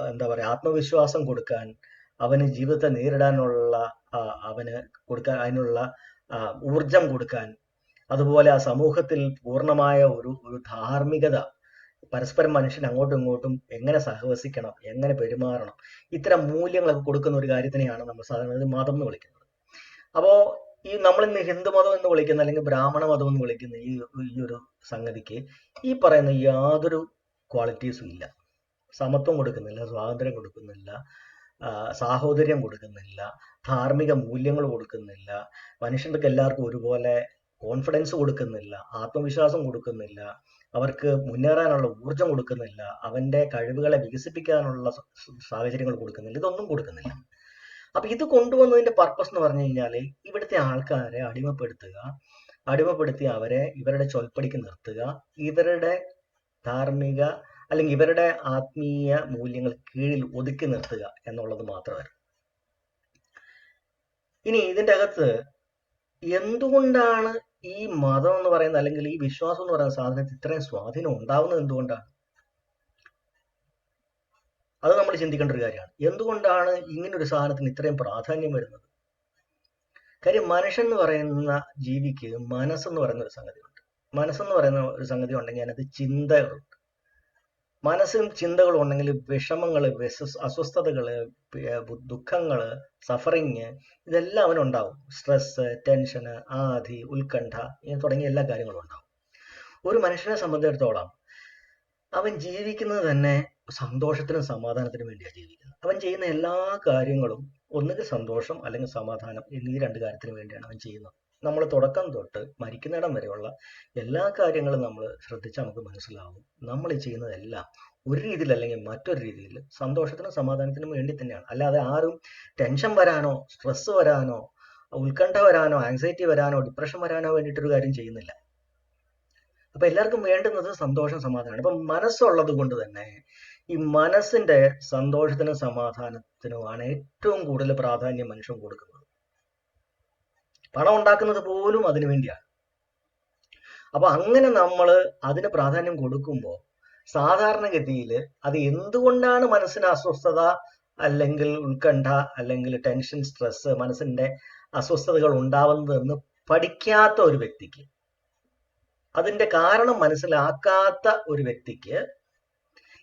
എന്താ പറയുക ആത്മവിശ്വാസം കൊടുക്കാൻ, അവന് ജീവിതത്തെ നേരിടാനുള്ള അതിനുള്ള ഊർജം കൊടുക്കാൻ, അതുപോലെ ആ സമൂഹത്തിൽ പൂർണ്ണമായ ഒരു ധാർമ്മികത, പരസ്പരം മനുഷ്യൻ അങ്ങോട്ടും ഇങ്ങോട്ടും എങ്ങനെ സഹവസിക്കണം, എങ്ങനെ പെരുമാറണം, ഇത്തരം മൂല്യങ്ങളൊക്കെ കൊടുക്കുന്ന ഒരു കാര്യത്തിനെയാണ് നമ്മൾ സാധാരണ മതം എന്ന് വിളിക്കുന്നത്. അപ്പോ നമ്മൾ ഇന്ന് ഹിന്ദു മതം എന്ന് വിളിക്കുന്ന അല്ലെങ്കിൽ ബ്രാഹ്മണ മതം എന്ന് വിളിക്കുന്ന ഈ ഒരു സംഗതിക്ക് ഈ പറയുന്ന യാതൊരു ക്വാളിറ്റീസും ഇല്ല. സമത്വം കൊടുക്കുന്നില്ല, സ്വാതന്ത്ര്യം കൊടുക്കുന്നില്ല, സാഹോദര്യം കൊടുക്കുന്നില്ല, ധാർമ്മിക മൂല്യങ്ങൾ കൊടുക്കുന്നില്ല, മനുഷ്യർക്ക് എല്ലാവർക്കും ഒരുപോലെ കോൺഫിഡൻസ് കൊടുക്കുന്നില്ല, ആത്മവിശ്വാസം കൊടുക്കുന്നില്ല, അവർക്ക് മുന്നേറാനുള്ള ഊർജം കൊടുക്കുന്നില്ല, അവന്റെ കഴിവുകളെ വികസിപ്പിക്കാനുള്ള സാഹചര്യങ്ങൾ കൊടുക്കുന്നില്ല, ഇതൊന്നും കൊടുക്കുന്നില്ല. അപ്പൊ ഇത് കൊണ്ടുവന്നതിന്റെ പർപ്പസ് എന്ന് പറഞ്ഞു കഴിഞ്ഞാല് ഇവിടുത്തെ ആൾക്കാരെ അടിമപ്പെടുത്തി അവരെ ഇവരുടെ ചൊൽപ്പടിക്ക് നിർത്തുക, ഇവരുടെ ധാർമ്മിക അല്ലെങ്കിൽ ഇവരുടെ ആത്മീയ മൂല്യങ്ങൾ കീഴിൽ ഒതുക്കി നിർത്തുക എന്നുള്ളത് മാത്രമായിരുന്നു. ഇനി ഇതിന്റെ അകത്ത് എന്തുകൊണ്ടാണ് ഈ മതം എന്ന് പറയുന്നത് അല്ലെങ്കിൽ ഈ വിശ്വാസം എന്ന് പറയുന്ന സാധനത്തിൽ ഇത്രയും സ്വാധീനം ഉണ്ടാവുന്നത് എന്തുകൊണ്ടാണ്? അത് നമ്മൾ ചിന്തിക്കേണ്ട ഒരു കാര്യമാണ്. എന്തുകൊണ്ടാണ് ഇങ്ങനൊരു സാധനത്തിന് ഇത്രയും പ്രാധാന്യം വരുന്നത്? കാര്യം മനുഷ്യൻ എന്ന് പറയുന്ന ജീവിക്ക് മനസ്സെന്ന് പറയുന്ന ഒരു സംഗതിയുണ്ട്. മനസ്സെന്ന് പറയുന്ന ഒരു സംഗതി ഉണ്ടെങ്കിൽ അതിനകത്ത് ചിന്തകളുണ്ട്. മനസ്സും ചിന്തകളും ഉണ്ടെങ്കിൽ വിഷമങ്ങള്, അസ്വസ്ഥതകള്, ദുഃഖങ്ങള്, സഫറിങ്, ഇതെല്ലാം അവനുണ്ടാവും. സ്ട്രെസ്, ടെൻഷന്, ആധി, ഉത്കണ്ഠ തുടങ്ങിയ എല്ലാ കാര്യങ്ങളും ഉണ്ടാവും. ഒരു മനുഷ്യനെ സംബന്ധിച്ചിടത്തോളം അവൻ ജീവിക്കുന്നത് തന്നെ സന്തോഷത്തിനും സമാധാനത്തിനും വേണ്ടിയാണ് ജീവിക്കുന്നത്. അവൻ ചെയ്യുന്ന എല്ലാ കാര്യങ്ങളും ഒന്നുകിൽ സന്തോഷം അല്ലെങ്കിൽ സമാധാനം എന്നീ രണ്ട് കാര്യത്തിന് വേണ്ടിയാണ് അവൻ ചെയ്യുന്നത്. നമ്മൾ തുടക്കം തൊട്ട് മരിക്കുന്നിടം വരെയുള്ള എല്ലാ കാര്യങ്ങളും നമ്മൾ ശ്രദ്ധിച്ചാൽ നമുക്ക് മനസ്സിലാവും, നമ്മൾ ഈ ചെയ്യുന്നതെല്ലാം ഒരു രീതിയിൽ അല്ലെങ്കിൽ മറ്റൊരു രീതിയിൽ സന്തോഷത്തിനും സമാധാനത്തിനും വേണ്ടി തന്നെയാണ്. അല്ലാതെ ആരും ടെൻഷൻ വരാനോ സ്ട്രെസ് വരാനോ ഉത്കണ്ഠ വരാനോ ആങ്സൈറ്റി വരാനോ ഡിപ്രഷൻ വരാനോ വേണ്ടിയിട്ടൊരു കാര്യം ചെയ്യുന്നില്ല. അപ്പൊ എല്ലാവർക്കും വേണ്ടുന്നത് സന്തോഷം സമാധാനമാണ്. അപ്പൊ മനസ്സുള്ളത് കൊണ്ട് തന്നെ ഈ മനസ്സിന്റെ സന്തോഷത്തിനും സമാധാനത്തിനുമാണ് ഏറ്റവും കൂടുതൽ പ്രാധാന്യം മനുഷ്യൻ കൊടുക്കുന്നത്. പണം ഉണ്ടാക്കുന്നത് പോലും അതിനു വേണ്ടിയാണ്. അപ്പൊ അങ്ങനെ നമ്മൾ അതിന് പ്രാധാന്യം കൊടുക്കുമ്പോൾ സാധാരണഗതിയിൽ അത് എന്തുകൊണ്ടാണ് മനസ്സിന് അസ്വസ്ഥത അല്ലെങ്കിൽ ഉത്കണ്ഠ അല്ലെങ്കിൽ ടെൻഷൻ, സ്ട്രെസ്, മനസ്സിന്റെ അസ്വസ്ഥതകൾ ഉണ്ടാവുന്നതെന്ന് പഠിക്കാത്ത ഒരു വ്യക്തിക്ക്, അതിന്റെ കാരണം മനസ്സിലാക്കാത്ത ഒരു വ്യക്തിക്ക്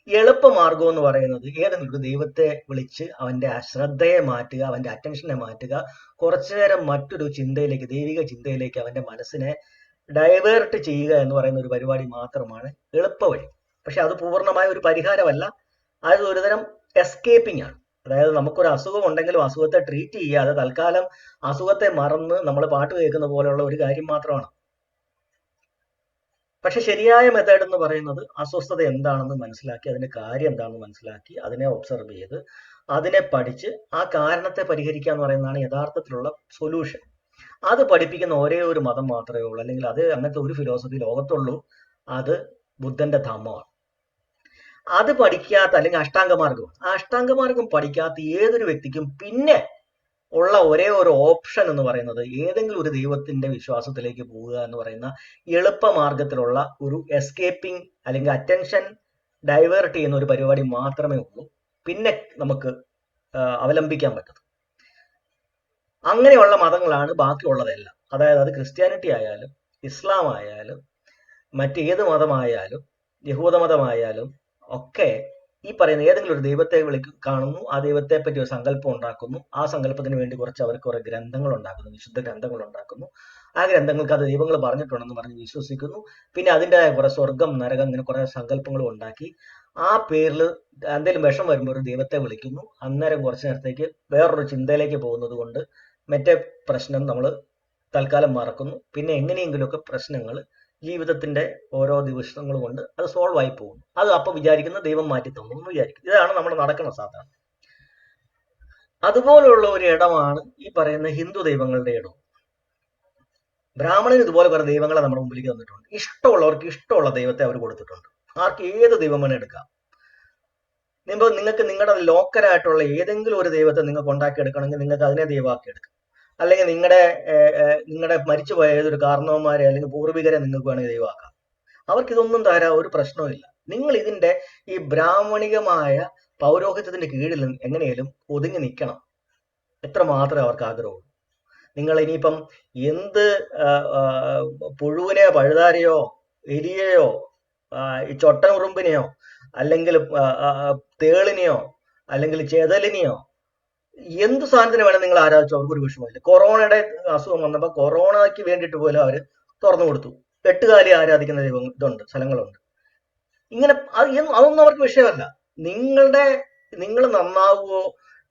എളുപ്പമാർഗം എന്ന് പറയുന്നത് ഏതെങ്കിലും ഒരു ദൈവത്തെ വിളിച്ച് അവന്റെ ശ്രദ്ധയെ മാറ്റുക, അവന്റെ അറ്റൻഷനെ മാറ്റുക, കുറച്ചു നേരം മറ്റൊരു ചിന്തയിലേക്ക്, ദൈവിക ചിന്തയിലേക്ക് അവന്റെ മനസ്സിനെ ഡൈവേർട്ട് ചെയ്യുക എന്ന് പറയുന്ന ഒരു പരിപാടി മാത്രമാണ് എളുപ്പവഴി. പക്ഷെ അത് പൂർണ്ണമായ ഒരു പരിഹാരമല്ല, അത് ഒരുതരം എസ്കേപ്പിംഗ് ആണ്. അതായത് നമുക്കൊരു അസുഖം ഉണ്ടെങ്കിലും അസുഖത്തെ ട്രീറ്റ് ചെയ്യാതെ തൽക്കാലം അസുഖത്തെ മറന്ന് നമ്മൾ പാട്ട് കേൾക്കുന്ന പോലെയുള്ള ഒരു കാര്യം മാത്രമാണ്. പക്ഷെ ശരിയായ മെത്തേഡ് എന്ന് പറയുന്നത് അസ്വസ്ഥത എന്താണെന്ന് മനസ്സിലാക്കി, അതിന്റെ കാര്യം എന്താണെന്ന് മനസ്സിലാക്കി, അതിനെ ഒബ്സർവ് ചെയ്ത് അതിനെ പഠിച്ച് ആ കാരണത്തെ പരിഹരിക്കുക എന്ന് പറയുന്നതാണ് യഥാർത്ഥത്തിലുള്ള സൊല്യൂഷൻ. അത് പഠിപ്പിക്കുന്ന ഒരേ ഒരു മതം മാത്രമേ ഉള്ളൂ, അല്ലെങ്കിൽ അത് അങ്ങനത്തെ ഒരു ഫിലോസഫി ലോകത്തുള്ളൂ, അത് ബുദ്ധന്റെ ധമ്മമാണ്. അത് പഠിക്കാത്ത അല്ലെങ്കിൽ അഷ്ടാംഗമാർഗം, ആ അഷ്ടാംഗമാർഗം പഠിക്കാത്ത ഏതൊരു വ്യക്തിക്കും പിന്നെ ഉള്ള ഒരേ ഒരു ഓപ്ഷൻ എന്ന് പറയുന്നത് ഏതെങ്കിലും ഒരു ദൈവത്തിന്റെ വിശ്വാസത്തിലേക്ക് പോവുക എന്ന് പറയുന്ന എളുപ്പമാർഗത്തിലുള്ള ഒരു എസ്കേപ്പിംഗ് അല്ലെങ്കിൽ അറ്റൻഷൻ ഡൈവേർട്ട് ചെയ്യുന്ന ഒരു പരിപാടി മാത്രമേ ഉള്ളൂ പിന്നെ നമുക്ക് അവലംബിക്കാൻ പറ്റുന്നത്. അങ്ങനെയുള്ള മതങ്ങളാണ് ബാക്കിയുള്ളതെല്ലാം. അതായത് അത് ക്രിസ്ത്യാനിറ്റി ആയാലും ഇസ്ലാം ആയാലും മറ്റേത് മതമായാലും യഹൂദ മതമായാലും ഒക്കെ ഈ പറയുന്ന ഏതെങ്കിലും ഒരു ദൈവത്തെ കാണുന്നു, ആ ദൈവത്തെ പറ്റി ഒരു സങ്കല്പം ഉണ്ടാക്കുന്നു, ആ സങ്കല്പത്തിന് വേണ്ടി കുറച്ച് അവർക്ക് കുറെ ഗ്രന്ഥങ്ങൾ ഉണ്ടാക്കുന്നു, വിശുദ്ധ ഗ്രന്ഥങ്ങൾ ഉണ്ടാക്കുന്നു, ആ ഗ്രന്ഥങ്ങൾക്ക് അത് ദൈവങ്ങൾ പറഞ്ഞിട്ടുണ്ടെന്ന് പറഞ്ഞ് വിശ്വസിക്കുന്നു, പിന്നെ അതിൻ്റെ കുറെ സ്വർഗം നരകം ഇങ്ങനെ കുറെ സങ്കല്പങ്ങളും ഉണ്ടാക്കി ആ പേരിൽ എന്തെങ്കിലും വിഷം വരുമ്പോൾ ഒരു ദൈവത്തെ വിളിക്കുന്നു, അന്നേരം കുറച്ചു നേരത്തേക്ക് വേറൊരു ചിന്തയിലേക്ക് പോകുന്നത് കൊണ്ട് മറ്റേ പ്രശ്നം നമ്മൾ തൽക്കാലം മറക്കുന്നു. പിന്നെ എങ്ങനെയെങ്കിലുമൊക്കെ പ്രശ്നങ്ങൾ ജീവിതത്തിന്റെ ഓരോ ദിവസങ്ങൾ കൊണ്ട് അത് സോൾവ് ആയി പോകുന്നു. അത് അപ്പൊ വിചാരിക്കുന്ന ദൈവം മാറ്റി തന്നു എന്ന് വിചാരിക്കും. ഇതാണ് നമ്മൾ നടക്കുന്ന സാധാരണ. അതുപോലുള്ള ഒരു ഇടമാണ് ഈ പറയുന്ന ഹിന്ദു ദൈവങ്ങളുടെ ഇടം. ബ്രാഹ്മണന് ഇതുപോലെ കുറെ ദൈവങ്ങളെ നമ്മുടെ മുമ്പിലേക്ക് തന്നിട്ടുണ്ട്. ഇഷ്ടമുള്ളവർക്ക് ഇഷ്ടമുള്ള ദൈവത്തെ അവർ കൊടുത്തിട്ടുണ്ട്. ആർക്ക് ഏത് ദൈവം വേണം എടുക്കാം. നിങ്ങൾക്ക് നിങ്ങളുടെ ലോക്കലായിട്ടുള്ള ഏതെങ്കിലും ഒരു ദൈവത്തെ നിങ്ങൾക്ക് ഉണ്ടാക്കിയെടുക്കണമെങ്കിൽ നിങ്ങൾക്ക് അതിനെ ദൈവമാക്കി എടുക്കാം. അല്ലെങ്കിൽ നിങ്ങളുടെ മരിച്ചുപോയ ഏതൊരു കാരണവന്മാരെ അല്ലെങ്കിൽ പൂർവികരെ നിങ്ങൾക്ക് വേണമെങ്കിൽ ദൈവമാക്കാം. അവർക്കിതൊന്നും തരാൻ ഒരു പ്രശ്നവുമില്ല. നിങ്ങൾ ഇതിന്റെ ഈ ബ്രാഹ്മണികമായ പൗരോഹിത്യത്തിന്റെ കീഴിൽ എങ്ങനെയും ഒതുങ്ങി നിൽക്കണം, എത്ര മാത്രമേ അവർക്ക് ആഗ്രഹമുള്ളൂ. നിങ്ങൾ ഇനിയിപ്പം എന്ത് പുഴുവിനെയോ പഴുതാരയോ എലിയെയോ ഈ ചൊട്ടനുറുമ്പിനെയോ അല്ലെങ്കിൽ തേളിനെയോ അല്ലെങ്കിൽ ചെതലിനെയോ എന്ത് സാധനത്തിന് വേണം നിങ്ങൾ ആരാധിച്ചോ അവർക്കൊരു വിഷമമില്ല. കൊറോണയുടെ അസുഖം വന്നപ്പോൾ കൊറോണയ്ക്ക് വേണ്ടിയിട്ട് പോലും അവർ തുറന്നു കൊടുത്തു. എട്ടുകാലി ആരാധിക്കുന്ന ഇതുണ്ട്, സ്ഥലങ്ങളുണ്ട്. ഇങ്ങനെ അതൊന്നും അവർക്ക് വിഷയമല്ല. നിങ്ങൾ നന്നാവുകയോ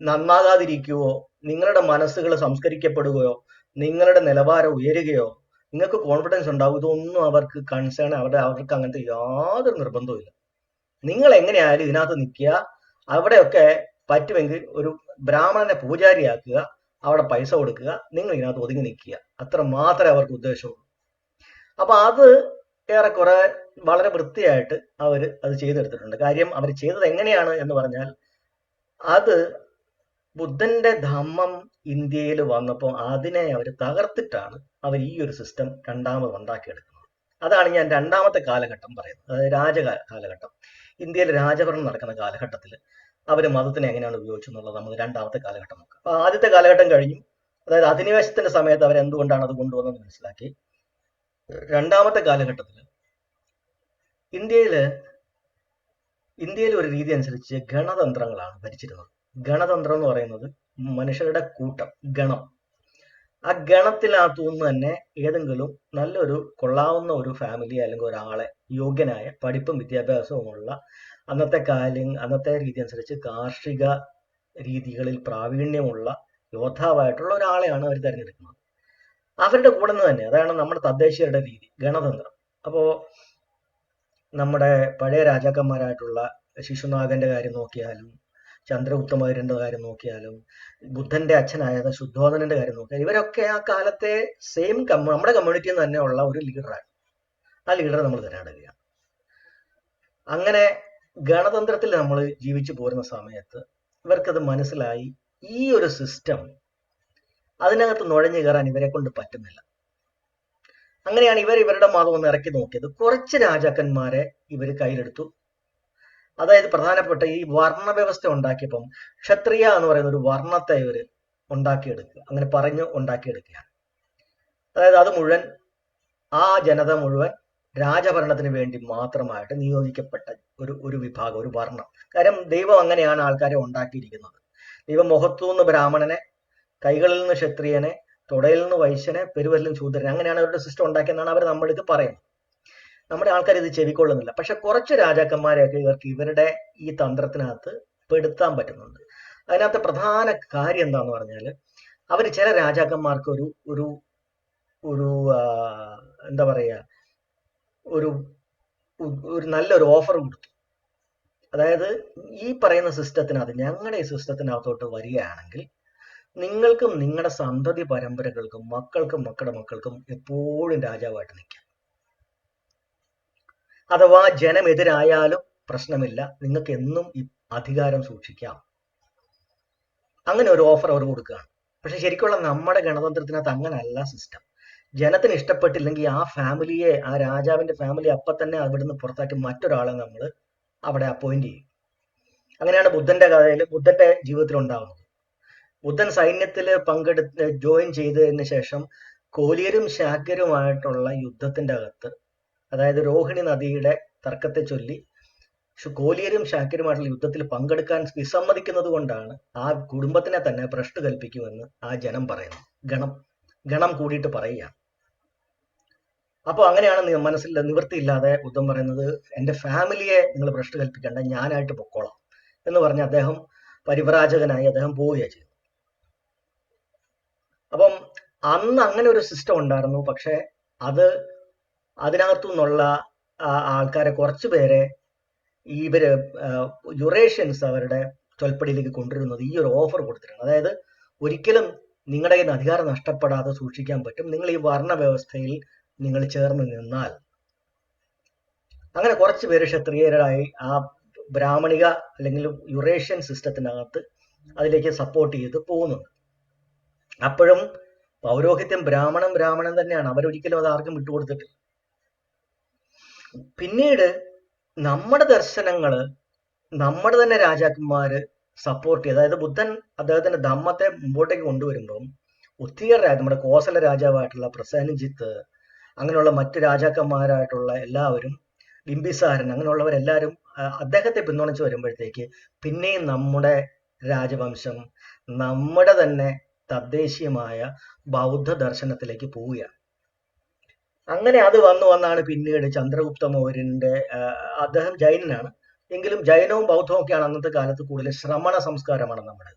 നന്നാകാതിരിക്കുകയോ, നിങ്ങളുടെ മനസ്സുകൾ സംസ്കരിക്കപ്പെടുകയോ, നിങ്ങളുടെ നിലവാരം ഉയരുകയോ, നിങ്ങൾക്ക് കോൺഫിഡൻസ് ഉണ്ടാവും, ഇതൊന്നും അവർക്ക് കൺസേൺ, അവർക്ക് അങ്ങനത്തെ യാതൊരു നിർബന്ധവും ഇല്ല. നിങ്ങൾ എങ്ങനെയായാലും ഇതിനകത്ത് നിൽക്കുക, അവിടെയൊക്കെ പറ്റുമെങ്കിൽ ഒരു ബ്രാഹ്മണനെ പൂജാരിയാക്കുക, അവിടെ പൈസ കൊടുക്കുക, നിങ്ങൾ ഇതിനകത്ത് ഒതുങ്ങി നിൽക്കുക, അത്ര മാത്രമേ അവർക്ക് ഉദ്ദേശമുള്ളൂ. അപ്പൊ അത് ഏറെക്കുറെ വളരെ വൃത്തിയായിട്ട് അത് ചെയ്തെടുത്തിട്ടുണ്ട്. കാര്യം അവർ ചെയ്തത് എങ്ങനെയാണ് എന്ന് പറഞ്ഞാൽ, അത് ബുദ്ധന്റെ ധമ്മം ഇന്ത്യയിൽ വന്നപ്പോൾ അതിനെ അവർ തകർത്തിട്ടാണ് അവർ ഈ ഒരു സിസ്റ്റം രണ്ടാമത് ഉണ്ടാക്കിയെടുക്കുന്നത്. അതാണ് ഞാൻ രണ്ടാമത്തെ കാലഘട്ടം പറയുന്നത്, അതായത് കാലഘട്ടം. ഇന്ത്യയിൽ രാജഭരണം നടക്കുന്ന കാലഘട്ടത്തിൽ അവർ മതത്തിനെ എങ്ങനെയാണ് ഉപയോഗിച്ചെന്നുള്ളത് നമ്മൾ രണ്ടാമത്തെ കാലഘട്ടം നോക്കാം. അപ്പൊ ആദ്യത്തെ കാലഘട്ടം കഴിഞ്ഞു, അതായത് അധിനിവേശത്തിന്റെ സമയത്ത് അവർ എന്തുകൊണ്ടാണ് അത് കൊണ്ടുവന്നത് മനസ്സിലാക്കി. രണ്ടാമത്തെ കാലഘട്ടത്തിൽ ഇന്ത്യയിൽ ഒരു രീതി അനുസരിച്ച് ഗണതന്ത്രങ്ങളാണ് ഭരിച്ചിരുന്നത്. ഗണതന്ത്രം എന്ന് പറയുന്നത് മനുഷ്യരുടെ കൂട്ടം, ഗണം. ആ ഗണത്തിനകത്തുനിന്ന് തന്നെ ഏതെങ്കിലും നല്ലൊരു കൊള്ളാവുന്ന ഒരു ഫാമിലി അല്ലെങ്കിൽ ഒരാളെ, യോഗ്യനായ പഠിപ്പും വിദ്യാഭ്യാസവുമുള്ള, അന്നത്തെ രീതി അനുസരിച്ച് കാർഷിക രീതികളിൽ പ്രാവീണ്യമുള്ള യോദ്ധാവായിട്ടുള്ള ഒരാളെയാണ് അവർ തിരഞ്ഞെടുക്കുന്നത്. അവരുടെ കൂടെ നിന്ന് തന്നെ, അതാണ് നമ്മുടെ തദ്ദേശീയരുടെ രീതി, ഗണതന്ത്രം. അപ്പോ നമ്മുടെ പഴയ രാജാക്കന്മാരായിട്ടുള്ള ശിശുനാഗന്റെ കാര്യം നോക്കിയാലും, ചന്ദ്രഗുപ്ത മൗര്യന്റെ കാര്യം നോക്കിയാലും, ബുദ്ധന്റെ അച്ഛനായ ശുദ്ധോധനന്റെ കാര്യം നോക്കിയാലും, ഇവരൊക്കെ ആ കാലത്തെ സെയിം നമ്മുടെ കമ്മ്യൂണിറ്റിയിൽ തന്നെ ഉള്ള ഒരു ലീഡറാണ്. ആ ലീഡറെ നമ്മൾ തിരഞ്ഞെടുക്കുകയാണ്. അങ്ങനെ ഗണതന്ത്രത്തിൽ നമ്മൾ ജീവിച്ചു പോരുന്ന സമയത്ത് ഇവർക്കത് മനസ്സിലായി, ഈ ഒരു സിസ്റ്റം അതിനകത്ത് നുഴഞ്ഞു കയറാൻ ഇവരെ കൊണ്ട് പറ്റുന്നില്ല. അങ്ങനെയാണ് ഇവരുടെ മതം ഒന്ന് ഇറക്കി നോക്കിയത്. കുറച്ച് രാജാക്കന്മാരെ ഇവർ കയ്യിലെടുത്തു. അതായത് പ്രധാനപ്പെട്ട ഈ വർണ്ണ വ്യവസ്ഥ ഉണ്ടാക്കിയപ്പം ക്ഷത്രിയ എന്ന് പറയുന്ന ഒരു വർണ്ണത്തെ ഇവർ ഉണ്ടാക്കിയെടുക്കുക, അങ്ങനെ പറഞ്ഞു ഉണ്ടാക്കിയെടുക്കുകയാണ്. അതായത് അത് മുഴുവൻ, ആ ജനത മുഴുവൻ രാജഭരണത്തിന് വേണ്ടി മാത്രമായിട്ട് നിയോഗിക്കപ്പെട്ട ഒരു വിഭാഗം, ഒരു വർണ്ണം. കാര്യം ദൈവം അങ്ങനെയാണ് ആൾക്കാരെ ഉണ്ടാക്കിയിരിക്കുന്നത്. ദൈവം മുഖത്തുനിന്ന് ബ്രാഹ്മണനെ, കൈകളിൽ നിന്ന് ക്ഷത്രിയനെ, തുടയിൽ നിന്ന് വൈശ്യനെ, പെരുവരിലും ശൂദ്രനെ, അങ്ങനെയാണ് അവരുടെ സിസ്റ്റം ഉണ്ടാക്കിയെന്നാണ് അവർ നമ്മളിത് പറയുന്നത്. നമ്മുടെ ആൾക്കാർ ഇത് ചെവിക്കൊള്ളുന്നില്ല. പക്ഷെ കുറച്ച് രാജാക്കന്മാരെയൊക്കെ ഇവരുടെ ഈ തന്ത്രത്തിനകത്ത് പെടുത്താൻ പറ്റുന്നുണ്ട്. അതിനകത്ത് പ്രധാന കാര്യം എന്താന്ന് പറഞ്ഞാൽ, അവർ ചില രാജാക്കന്മാർക്ക് ഒരു എന്താ പറയുക, ഒരു നല്ലൊരു ഓഫർ കൊടുത്തു. അതായത് ഈ പറയുന്ന സിസ്റ്റത്തിനകത്ത്, ഞങ്ങളുടെ ഈ സിസ്റ്റത്തിനകത്തോട്ട് വരികയാണെങ്കിൽ നിങ്ങൾക്കും നിങ്ങളുടെ സന്തതി പരമ്പരകൾക്കും മക്കൾക്കും മക്കളുടെ മക്കൾക്കും എപ്പോഴും രാജാവായിട്ട് നിൽക്കാം. അഥവാ ജനമെതിരായാലും പ്രശ്നമില്ല, നിങ്ങൾക്ക് എന്നും ഈ അധികാരം സൂക്ഷിക്കാം. അങ്ങനെ ഒരു ഓഫർ അവർ കൊടുക്കുകയാണ്. പക്ഷെ ശരിക്കുള്ള നമ്മുടെ ഗണതന്ത്രത്തിനകത്ത് അങ്ങനല്ല സിസ്റ്റം. ജനത്തിന് ഇഷ്ടപ്പെട്ടില്ലെങ്കിൽ ആ ഫാമിലിയെ, ആ രാജാവിന്റെ ഫാമിലി അപ്പം തന്നെ അവിടുന്ന് പുറത്താക്കി മറ്റൊരാളെ നമ്മൾ അവിടെ അപ്പോയിന്റ് ചെയ്യും. അങ്ങനെയാണ് ബുദ്ധന്റെ ജീവിതത്തിൽ ഉണ്ടാകുന്നത്. ബുദ്ധൻ സൈന്യത്തിൽ ജോയിൻ ചെയ്തതിന് ശേഷം കോലിയരും ശാക്യരുമായിട്ടുള്ള യുദ്ധത്തിന്റെ അകത്ത്, അതായത് രോഹിണി നദിയുടെ തർക്കത്തെ ചൊല്ലി കോലിയരും ശാക്യരുമായിട്ടുള്ള യുദ്ധത്തിൽ പങ്കെടുക്കാൻ വിസമ്മതിക്കുന്നത് കൊണ്ടാണ് ആ കുടുംബത്തിനെ തന്നെ ഭ്രഷ്ട് കൽപ്പിക്കുമെന്ന് ആ ജനം പറയുന്നു. ഗണം കൂടിയിട്ട് പറയുകയാണ്. അപ്പോൾ അങ്ങനെയാണ് മനസ്സിൽ നിവൃത്തിയില്ലാതെ ബുദ്ധൻ പറയുന്നത്, എൻ്റെ ഫാമിലിയെ നിങ്ങൾ ഭ്രഷ്ട് കൽപ്പിക്കേണ്ട, ഞാനായിട്ട് പൊക്കോളാം എന്ന് പറഞ്ഞ് അദ്ദേഹം പരിവ്രാജകനായി അദ്ദേഹം പോവുകയാണ് ചെയ്തു. അപ്പം അന്ന് അങ്ങനെ ഒരു സിസ്റ്റം ഉണ്ടായിരുന്നു. പക്ഷെ അതിനകത്തു നിന്നുള്ള ആൾക്കാരെ, കുറച്ചു പേരെ ഇവര് യുറേഷ്യൻസ് അവരുടെ ചൊൽപ്പടിയിലേക്ക് കൊണ്ടുവരുന്നത് ഈ ഒരു ഓഫർ കൊടുത്തിട്ടാണ്. അതായത് ഒരിക്കലും നിങ്ങളുടെ കയ്യിൽ നിന്ന് അധികാരം നഷ്ടപ്പെടാതെ സൂക്ഷിക്കാൻ പറ്റും, നിങ്ങൾ ഈ വർണ്ണ വ്യവസ്ഥയിൽ നിങ്ങൾ ചേർന്ന് നിന്നാൽ. അങ്ങനെ കുറച്ച് പേര് ക്ഷത്രിയരായി ആ ബ്രാഹ്മണിക അല്ലെങ്കിൽ യുറേഷ്യൻ സിസ്റ്റത്തിനകത്ത് അതിലേക്ക് സപ്പോർട്ട് ചെയ്ത് പോകുന്നുണ്ട്. അപ്പോഴും പൗരോഹിത്യം ബ്രാഹ്മണൻ തന്നെയാണ്, അവരൊരിക്കലും അത് ആർക്കും വിട്ടുകൊടുത്തിട്ടില്ല. പിന്നീട് നമ്മുടെ ദർശനങ്ങള് നമ്മുടെ തന്നെ രാജാക്കന്മാര് സപ്പോർട്ട് ചെയ്ത്, അതായത് ബുദ്ധൻ അദ്ദേഹത്തിന്റെ ധമ്മത്തെ മുമ്പോട്ടേക്ക് കൊണ്ടുവരുമ്പം ഒത്തിരി നമ്മുടെ കോസല രാജാവായിട്ടുള്ള പ്രസേനജിത്ത്, അങ്ങനെയുള്ള മറ്റു രാജാക്കന്മാരായിട്ടുള്ള എല്ലാവരും, ബിംബിസാരൻ, അങ്ങനെയുള്ളവരെല്ലാവരും അദ്ദേഹത്തെ പിന്തുണച്ച് വരുമ്പോഴത്തേക്ക് പിന്നെയും നമ്മുടെ രാജവംശം നമ്മുടെ തന്നെ തദ്ദേശീയമായ ബൗദ്ധ ദർശനത്തിലേക്ക് പോവുകയാണ്. അങ്ങനെ അത് വന്നാണ് പിന്നീട് ചന്ദ്രഗുപ്ത മൗര്യന്റെ, അദ്ദേഹം ജൈനനാണ്, എങ്കിലും ജൈനവും ബൗദ്ധവും ഒക്കെയാണ് അന്നത്തെ കാലത്ത് കൂടുതൽ ശ്രമണ സംസ്കാരമാണ് നമ്മുടെ.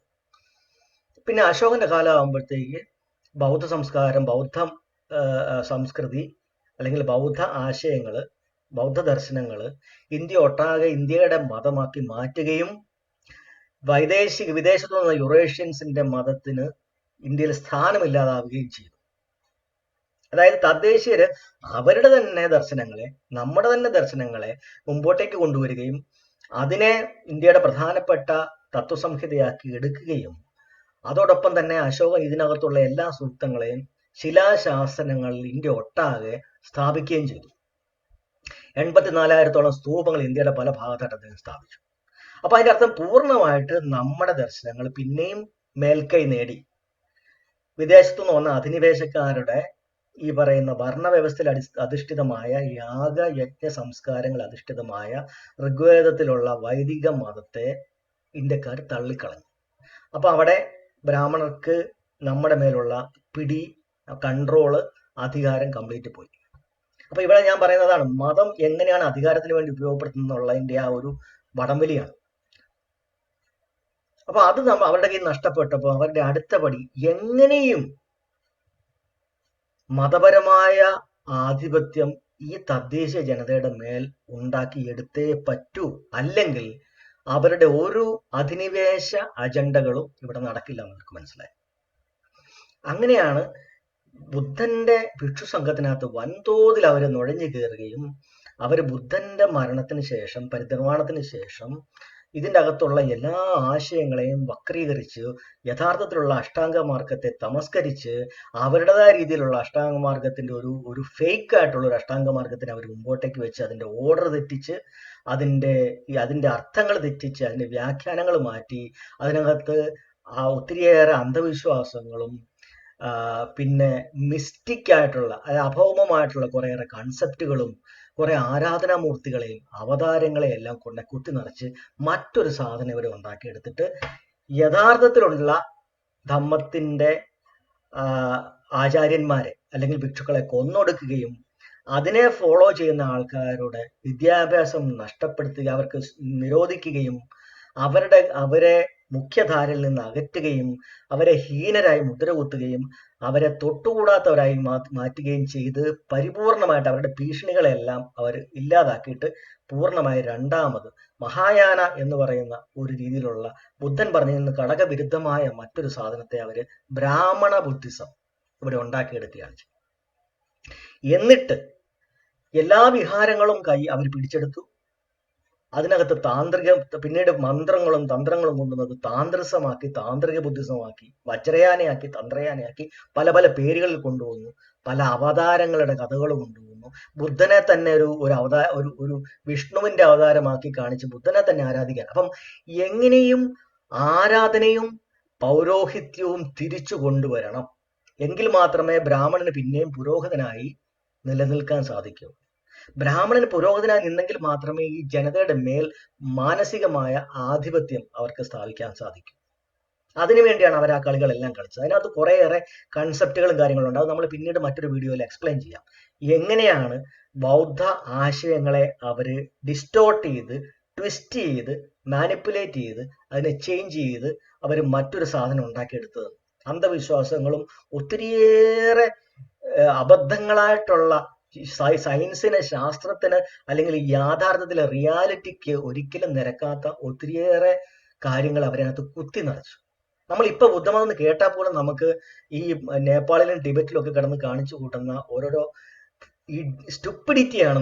പിന്നെ അശോകന്റെ കാലമാകുമ്പോഴത്തേക്ക് ബൗദ്ധ സംസ്കാരം, ബൗദ്ധ സംസ്കൃതി അല്ലെങ്കിൽ ബൗദ്ധ ആശയങ്ങള്, ബൗദ്ധ ദർശനങ്ങള് ഇന്ത്യ ഒട്ടാകെ ഇന്ത്യയുടെ മതമാക്കി മാറ്റുകയും വിദേശത്തു നിന്ന യുറേഷ്യൻസിന്റെ മതത്തിന് ഇന്ത്യയിൽ സ്ഥാനമില്ലാതാവുകയും ചെയ്തു. അതായത് തദ്ദേശീയര് അവരുടെ തന്നെ ദർശനങ്ങളെ, നമ്മുടെ തന്നെ ദർശനങ്ങളെ മുമ്പോട്ടേക്ക് കൊണ്ടുവരികയും അതിനെ ഇന്ത്യയുടെ പ്രധാനപ്പെട്ട തത്വസംഹിതയാക്കി എടുക്കുകയും അതോടൊപ്പം തന്നെ അശോകൻ ഇതിനകത്തുള്ള എല്ലാ സൂക്തങ്ങളെയും ശിലാശാസനങ്ങളിൽ ഇന്ത്യ ഒട്ടാകെ സ്ഥാപിക്കുകയും ചെയ്തു. 84,000-ഓളം സ്തൂപങ്ങൾ ഇന്ത്യയുടെ പല ഭാഗത്തായിട്ട് അദ്ദേഹം സ്ഥാപിച്ചു. അപ്പൊ അതിന്റെ അർത്ഥം പൂർണ്ണമായിട്ട് നമ്മുടെ ദർശനങ്ങൾ പിന്നെയും മേൽക്കൈ നേടി. വിദേശത്തു നിന്ന് വന്ന അധിനിവേശക്കാരുടെ ഈ പറയുന്ന വർണ്ണവ്യവസ്ഥയിൽ അധിഷ്ഠിതമായ യാഗ യജ്ഞ സംസ്കാരങ്ങൾ അധിഷ്ഠിതമായ ഋഗ്വേദത്തിലുള്ള വൈദിക മതത്തെ ഇന്ത്യക്കാർ തള്ളിക്കളഞ്ഞു. അപ്പൊ അവിടെ ബ്രാഹ്മണർക്ക് നമ്മുടെ മേലുള്ള പിടി, കൺട്രോള്, അധികാരം കംപ്ലീറ്റ് പോയി. അപ്പൊ ഇവിടെ ഞാൻ പറയുന്നതാണ് മതം എങ്ങനെയാണ് അധികാരത്തിന് വേണ്ടി ഉപയോഗപ്പെടുത്തുന്നുള്ളതിന്റെ ആ ഒരു വടംവലിയാണ്. അപ്പൊ അത് അവരുടെ കയ്യിൽ നഷ്ടപ്പെട്ടപ്പോൾ അവരുടെ അടുത്ത പടി എങ്ങനെയും മതപരമായ ആധിപത്യം ഈ തദ്ദേശീയ ജനതയുടെ മേൽ ഉണ്ടാക്കിയെടുത്തേ പറ്റൂ, അല്ലെങ്കിൽ അവരുടെ ഒരു അധിനിവേശ അജണ്ടകളും ഇവിടെ നടക്കില്ല എന്ന് അവർക്ക് മനസ്സിലായി. അങ്ങനെയാണ് ബുദ്ധന്റെ ഭിക്ഷു സംഘത്തിനകത്ത് വൻതോതിൽ അവർ നുഴഞ്ഞു കയറുകയും അവർ ബുദ്ധന്റെ മരണത്തിന് ശേഷം, പരിനിർവാണത്തിന് ശേഷം ഇതിൻ്റെ അകത്തുള്ള എല്ലാ ആശയങ്ങളെയും വക്രീകരിച്ച് യഥാർത്ഥത്തിലുള്ള അഷ്ടാംഗ മാർഗത്തെ തമസ്കരിച്ച് അവരുടേതായ രീതിയിലുള്ള അഷ്ടാംഗ മാർഗത്തിന്റെ ഒരു ഫേക്ക് ആയിട്ടുള്ള ഒരു അഷ്ടാംഗ മാർഗത്തിനെ അവർ മുമ്പോട്ടേക്ക് വെച്ച് അതിന്റെ ഓർഡർ തെറ്റിച്ച് അതിന്റെ അർത്ഥങ്ങൾ തെറ്റിച്ച് അതിന്റെ വ്യാഖ്യാനങ്ങൾ മാറ്റി അതിനകത്ത് ഒത്തിരിയേറെ അന്ധവിശ്വാസങ്ങളും പിന്നെ മിസ്റ്റിക് ആയിട്ടുള്ള അഭൗമമായിട്ടുള്ള കുറേയേറെ കൺസെപ്റ്റുകളും കുറെ ആരാധനാമൂർത്തികളെയും അവതാരങ്ങളെയും എല്ലാം കൊണ്ട് കുത്തി നിറച്ച് മറ്റൊരു സാധനം ഇവർ ഉണ്ടാക്കിയെടുത്തിട്ട് യഥാർത്ഥത്തിലുള്ള ധമ്മത്തിന്റെ ആചാര്യന്മാരെ അല്ലെങ്കിൽ ഭിക്ഷുക്കളെ കൊന്നൊടുക്കുകയും അതിനെ ഫോളോ ചെയ്യുന്ന ആൾക്കാരുടെ വിദ്യാഭ്യാസം നഷ്ടപ്പെടുത്തുക, അവർക്ക് നിരോധിക്കുകയും അവരെ മുഖ്യധാരയിൽ നിന്ന് അകറ്റുകയും അവരെ ഹീനരായി മുദ്രകുത്തുകയും അവരെ തൊട്ടുകൂടാത്തവരായി മാറ്റുകയും ചെയ്ത് പരിപൂർണമായിട്ട് അവരുടെ ഭീഷണികളെല്ലാം അവർ ഇല്ലാതാക്കിയിട്ട് പൂർണ്ണമായി രണ്ടാമത് മഹായാന എന്ന് പറയുന്ന ഒരു രീതിയിലുള്ള ബുദ്ധൻ പറഞ്ഞിരുന്ന ഘടകവിരുദ്ധമായ മറ്റൊരു സാധനത്തെ അവര് ബ്രാഹ്മണ ബുദ്ധിസം ഇവിടെ ഉണ്ടാക്കിയെടുക്കുകയാണ്. എന്നിട്ട് എല്ലാ വിഹാരങ്ങളും അവർ പിടിച്ചെടുത്തു. അതിനകത്ത് പിന്നീട് മന്ത്രങ്ങളും തന്ത്രങ്ങളും കൊണ്ടുവന്നത് താന്ത്രിസമാക്കി, താന്ത്രിക ബുദ്ധിസമാക്കി, വജ്രയാനയാക്കി, തന്ത്രയാനയാക്കി, പല പല പേരുകളിൽ കൊണ്ടുവന്നു. പല അവതാരങ്ങളുടെ കഥകൾ കൊണ്ടുവന്നു. ബുദ്ധനെ തന്നെ ഒരു വിഷ്ണുവിന്റെ അവതാരമാക്കി കാണിച്ച് ബുദ്ധനെ തന്നെ ആരാധിക്കാൻ. അപ്പം എങ്ങനെയും ആരാധനയും പൗരോഹിത്യവും തിരിച്ചു കൊണ്ടുവരണം, എങ്കിൽ മാത്രമേ ബ്രാഹ്മണന് പിന്നെയും പുരോഹിതനായി നിലനിൽക്കാൻ സാധിക്കൂ. ബ്രാഹ്മണന് പുരോഹിതനായി നിന്നെങ്കിൽ മാത്രമേ ഈ ജനതയുടെ മേൽ മാനസികമായ ആധിപത്യം അവർക്ക് സ്ഥാപിക്കാൻ സാധിക്കൂ. അതിനുവേണ്ടിയാണ് അവർ ആ കളികളെല്ലാം കളിച്ചത്. അതിനകത്ത് കുറേയേറെ കൺസെപ്റ്റുകളും കാര്യങ്ങളും ഉണ്ട്. അത് നമ്മൾ പിന്നീട് മറ്റൊരു വീഡിയോയിൽ എക്സ്പ്ലെയിൻ ചെയ്യാം. എങ്ങനെയാണ് ബൗദ്ധ ആശയങ്ങളെ അവര് ഡിസ്റ്റോർട്ട് ചെയ്ത്, ട്വിസ്റ്റ് ചെയ്ത്, മാനിപ്പുലേറ്റ് ചെയ്ത്, അതിനെ ചേഞ്ച് ചെയ്ത് അവർ മറ്റൊരു സാധനം ഉണ്ടാക്കിയെടുത്തത്. അന്ധവിശ്വാസങ്ങളും ഒത്തിരിയേറെ അബദ്ധങ്ങളായിട്ടുള്ള സയൻസിന്, ശാസ്ത്രത്തിന്, അല്ലെങ്കിൽ യാഥാർത്ഥ്യത്തിലെ റിയാലിറ്റിക്ക് ഒരിക്കലും നിരക്കാത്ത ഒത്തിരിയേറെ കാര്യങ്ങൾ അവരതിനകത്ത് കുത്തി നിറച്ചു. നമ്മളിപ്പോൾ ബുദ്ധമതം എന്ന് കേട്ടാൽ പോലും നമുക്ക് ഈ നേപ്പാളിലും ടിബറ്റിലും ഒക്കെ കിടന്ന് കാണിച്ചു കൂട്ടുന്ന ഓരോരോ ഈ സ്റ്റുപ്പിഡിറ്റിയാണ്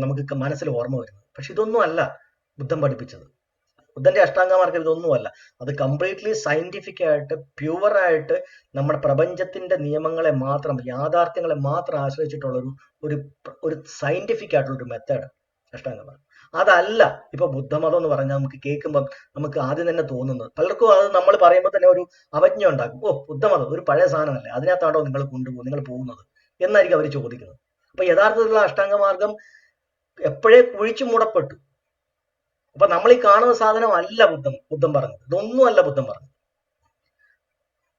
നമുക്ക് മനസ്സിൽ ഓർമ്മ വരുന്നത്. പക്ഷെ ഇതൊന്നും അല്ല ബുദ്ധൻ പഠിപ്പിച്ചത്. ബുദ്ധന്റെ അഷ്ടാംഗമാർഗം ഇതൊന്നുമല്ല. അത് കംപ്ലീറ്റ്ലി സയന്റിഫിക് ആയിട്ട്, പ്യുവറായിട്ട് നമ്മുടെ പ്രപഞ്ചത്തിന്റെ നിയമങ്ങളെ മാത്രം, യാഥാർത്ഥ്യങ്ങളെ മാത്രം ആശ്രയിച്ചിട്ടുള്ള ഒരു സയന്റിഫിക് ആയിട്ടുള്ള ഒരു മെത്തേഡ് അഷ്ടാംഗമാർഗം. അതല്ല ഇപ്പൊ ബുദ്ധമതം എന്ന് പറഞ്ഞാൽ നമുക്ക് കേൾക്കുമ്പോൾ നമുക്ക് ആദ്യം തന്നെ തോന്നുന്നത്, പലർക്കും അത് നമ്മൾ പറയുമ്പോൾ തന്നെ ഒരു അവജ്ഞ ഉണ്ടാക്കും. ബുദ്ധമതം ഒരു പഴയ സാധനമല്ലേ, അതിനകത്താണോ നിങ്ങൾ പോകുന്നത് എന്നായിരിക്കും അവർ ചോദിക്കുന്നത്. അപ്പൊ യഥാർത്ഥത്തിലുള്ള അഷ്ടാംഗമാർഗം എപ്പോഴേ കുഴിച്ചു മൂടപ്പെട്ടു. അപ്പൊ നമ്മൾ ഈ കാണുന്ന സാധനം അല്ല ബുദ്ധൻ പറഞ്ഞത്, ഇതൊന്നും അല്ല ബുദ്ധൻ പറഞ്ഞത്.